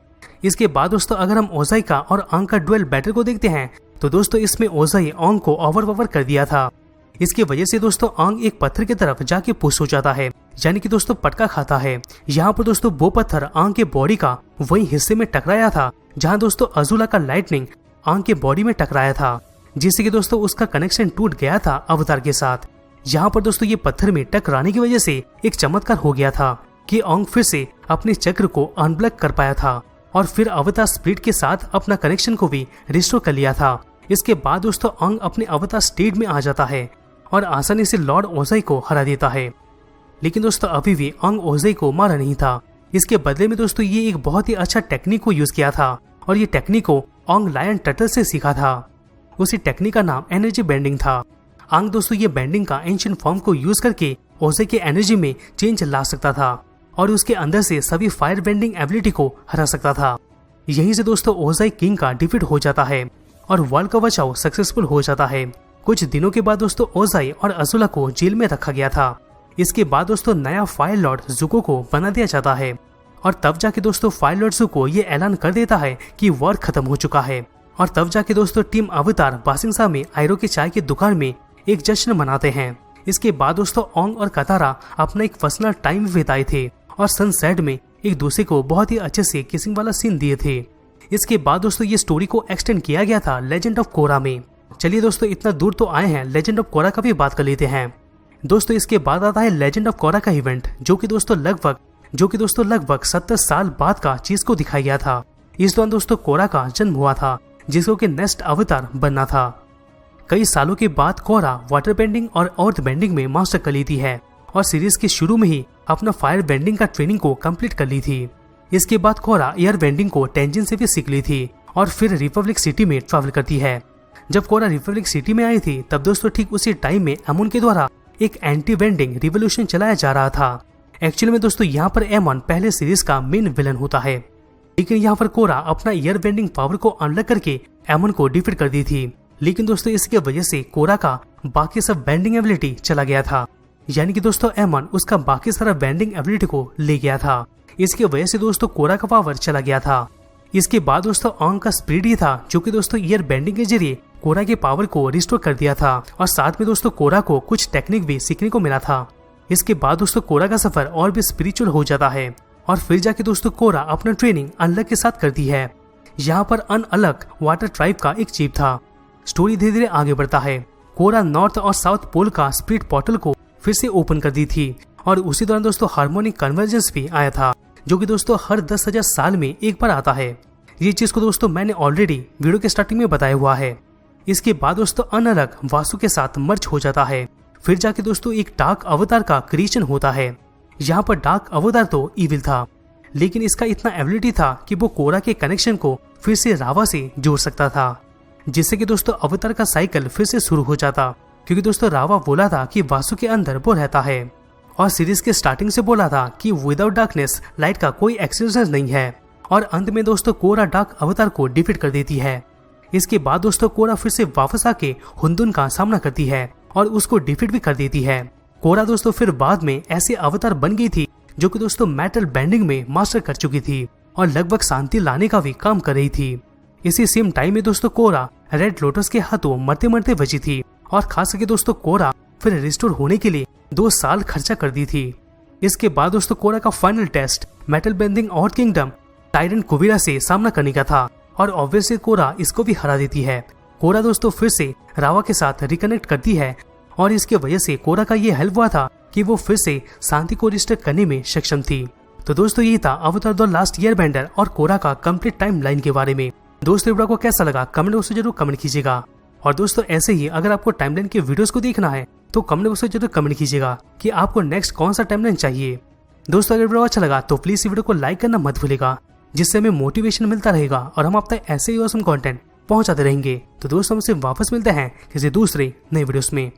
इसके बाद दोस्तों अगर हम ओजाई का और ऑंग का डुएल बैटल को देखते हैं तो दोस्तों इसमें ओजाई ऑंग को ओवरपावर कर दिया था। इसकी वजह से दोस्तों ऑंग एक पत्थर की तरफ जाके पुश हो जाता है, यानी कि दोस्तों पटका खाता है। यहाँ पर दोस्तों वो पत्थर ऑंग के बॉडी का वही हिस्से में टकराया था जहाँ दोस्तों अजुला का लाइटनिंग ऑंग के बॉडी में टकराया था, जिससे कि दोस्तों उसका कनेक्शन टूट गया था अवतार के साथ। यहाँ पर दोस्तों ये पत्थर में टकराने की वजह से एक चमत्कार हो गया था कि ऑंग फिर से अपने चक्र को अनब्लॉक कर पाया था और फिर अवतार स्प्रिट के साथ अपना कनेक्शन को भी रिस्टोर कर लिया था। इसके बाद दोस्तों अंग अपने अवतार स्टेट में आ जाता है और आसानी से लॉर्ड ओजाई को हरा देता है। लेकिन दोस्तों अभी भी अंग ओजाई को मारा नहीं था। इसके बदले में दोस्तों ये एक बहुत ही अच्छा टेक्निक को यूज किया था और ये टेक्निक को अंग लायन टर्टल से सीखा था। उसी टेक्निक का नाम एनर्जी बेंडिंग था। अंग दोस्तों ये बेंडिंग का एंशिएंट फॉर्म को यूज करके ओजाई की एनर्जी में चेंज ला सकता था और उसके अंदर से सभी फायर बेंडिंग एबिलिटी को हरा सकता था। यहीं से दोस्तों ओजाई किंग का डिफीट हो जाता है और वर्ल्ड का बचाव सक्सेसफुल हो जाता है। कुछ दिनों के बाद दोस्तों ओजाई और अजुला को जेल में रखा गया था। इसके बाद दोस्तों नया फायर लॉर्ड जुको को बना दिया जाता है और तब जाके दोस्तों फायर लॉर्ड जुको ये ऐलान कर देता है कि वॉर खत्म हो चुका है। और तब जाके दोस्तों टीम अवतार बासिंगसा में आयरो की चाय की दुकान में एक जश्न मनाते हैं। इसके बाद दोस्तों ओंग और कतारा अपना एक पर्सनल टाइम बिताए थे और सनसेट में एक दूसरे को बहुत ही अच्छे से किसिंग वाला सीन दिए थे। इसके बाद दोस्तों ये स्टोरी को एक्सटेंड किया गया था लेजेंड ऑफ कोरा में। चलिए दोस्तों इतना दूर तो आए हैं, लेजेंड ऑफ कोरा का भी बात कर लेते हैं। दोस्तों इसके बाद आता है लेजेंड ऑफ कोरा का इवेंट, जो कि दोस्तों लगभग 70 साल बाद का चीज को दिखाया गया था। इस दौरान दोस्तों कोरा का जन्म हुआ था, जिसको कि नेक्स्ट अवतार बनना था। कई सालों के बाद कोरा वाटर बेंडिंग और अर्थ बेंडिंग में मास्टर कर ली थी है और सीरीज के शुरू में ही अपना फायर बेंडिंग का ट्रेनिंग को कंप्लीट कर ली थी। इसके बाद कोरा एयर बेंडिंग को टेंजिन से भी सीख ली थी और फिर रिपब्लिक सिटी में ट्रैवल करती है। जब कोरा रिपब्लिक सिटी में आई थी तब दोस्तों ठीक उसी टाइम में एमोन के द्वारा एक एंटी बेंडिंग रिवोल्यूशन चलाया जा रहा था। एक्चुअली में दोस्तों यहाँ पर एमोन पहले सीरीज का मेन विलन होता है, लेकिन यहाँ पर कोरा अपना एयर बेंडिंग पावर को अनलॉक करके एमोन को डिफीट कर दी थी। लेकिन दोस्तों इसकी वजह से कोरा का बाकी सब बेंडिंग एबिलिटी चला गया था, यानी कि दोस्तों एमोन उसका बाकी सारा बेंडिंग एबिलिटी को ले गया था। इसकी वजह से दोस्तों कोरा का पावर चला गया था। इसके बाद दोस्तों ओंग का स्पिरिट ही था जो कि दोस्तों एयर बेंडिंग के जरिए कोरा के पावर को रिस्टोर कर दिया था और साथ में दोस्तों कोरा को कुछ टेक्निक भी सीखने को मिला था। इसके बाद दोस्तों कोरा का सफर और भी स्पिरिचुअल हो जाता है और फिर जाके दोस्तों कोरा अपना ट्रेनिंग अनलक के साथ करती है। यहाँ पर अनअलक वाटर ट्राइब का एक चीफ था। स्टोरी धीरे धीरे आगे बढ़ता है। कोरा नॉर्थ और साउथ पोल का स्पिरिट पोर्टल को फिर से ओपन कर दी थी और उसी दौरान दोस्तों हार्मोनिक कन्वर्जेंस भी आया था, जो कि दोस्तों हर 10,000 साल में एक बार आता है। ये चीज को दोस्तों मैंने ऑलरेडी वीडियो के स्टार्टिंग में बताया हुआ है। इसके बाद दोस्तों अनअलक वासु के साथ मर्ज हो जाता है। फिर जाके दोस्तों एक डार्क अवतार का क्रिएशन होता है। यहाँ पर डार्क अवतार तो इविल था, लेकिन इसका इतना एबिलिटी था कि वो कोरा के कनेक्शन को फिर से रावा से जोड़ सकता था, जिससे कि दोस्तों अवतार का साइकिल फिर से शुरू हो जाता। क्योंकि दोस्तों रावा बोला था कि वासु के अंदर वो रहता है और सीरीज के स्टार्टिंग से बोला था कि विदाउट डार्कनेस लाइट का कोई एक्सटेंशन नहीं है। और अंत में दोस्तों कोरा डार्क अवतार को डिफीट कर देती है। इसके बाद दोस्तों कोरा फिर से वापस आके हुंदुन का सामना करती है और उसको डिफीट भी कर देती है। कोरा दोस्तों फिर बाद में ऐसे अवतार बन गई थी जो कि दोस्तों मेटल बेंडिंग में मास्टर कर चुकी थी और लगभग शांति लाने का भी काम कर रही थी। इसी सेम टाइम में दोस्तों कोरा रेड लोटस के हाथों मरते मरते बची थी और खास करके दोस्तों कोरा फिर रिस्टोर होने के लिए 2 साल खर्चा कर दी थी। इसके बाद दोस्तों कोरा का फाइनल टेस्ट मेटल बेंडिंग और किंगडम टायरन कुबेरा से सामना करने का था और ऑब्वियसली कोरा इसको भी हरा देती है। कोरा दोस्तों फिर से रावा के साथ रिकनेक्ट करती है और इसके वजह से कोरा का ये हेल्प हुआ था कि वो फिर से शांति को रिस्टोर करने में सक्षम थी। तो दोस्तों ये था अवतार द लास्ट एयरबेंडर और कोरा का कंप्लीट टाइम लाइन के बारे में। दोस्तों वीडियो को कैसा लगा कमेंट बॉक्स में जरूर कमेंट कीजिएगा। और दोस्तों ऐसे ही अगर आपको टाइमलाइन के वीडियोस को देखना है तो कमेंट बॉक्स में जरूर कमेंट कीजिएगा कि आपको नेक्स्ट कौन सा टाइमलाइन चाहिए। दोस्तों अगर वीडियो अच्छा लगा तो प्लीज इस वीडियो को लाइक करना मत भूलिएगा, जिससे हमें मोटिवेशन मिलता रहेगा और हम आप तक ऐसे ही ऑसम कंटेंट पहुंचाते रहेंगे। तो दोस्तों हमसे वापस मिलते हैं किसी दूसरे नए वीडियोस में।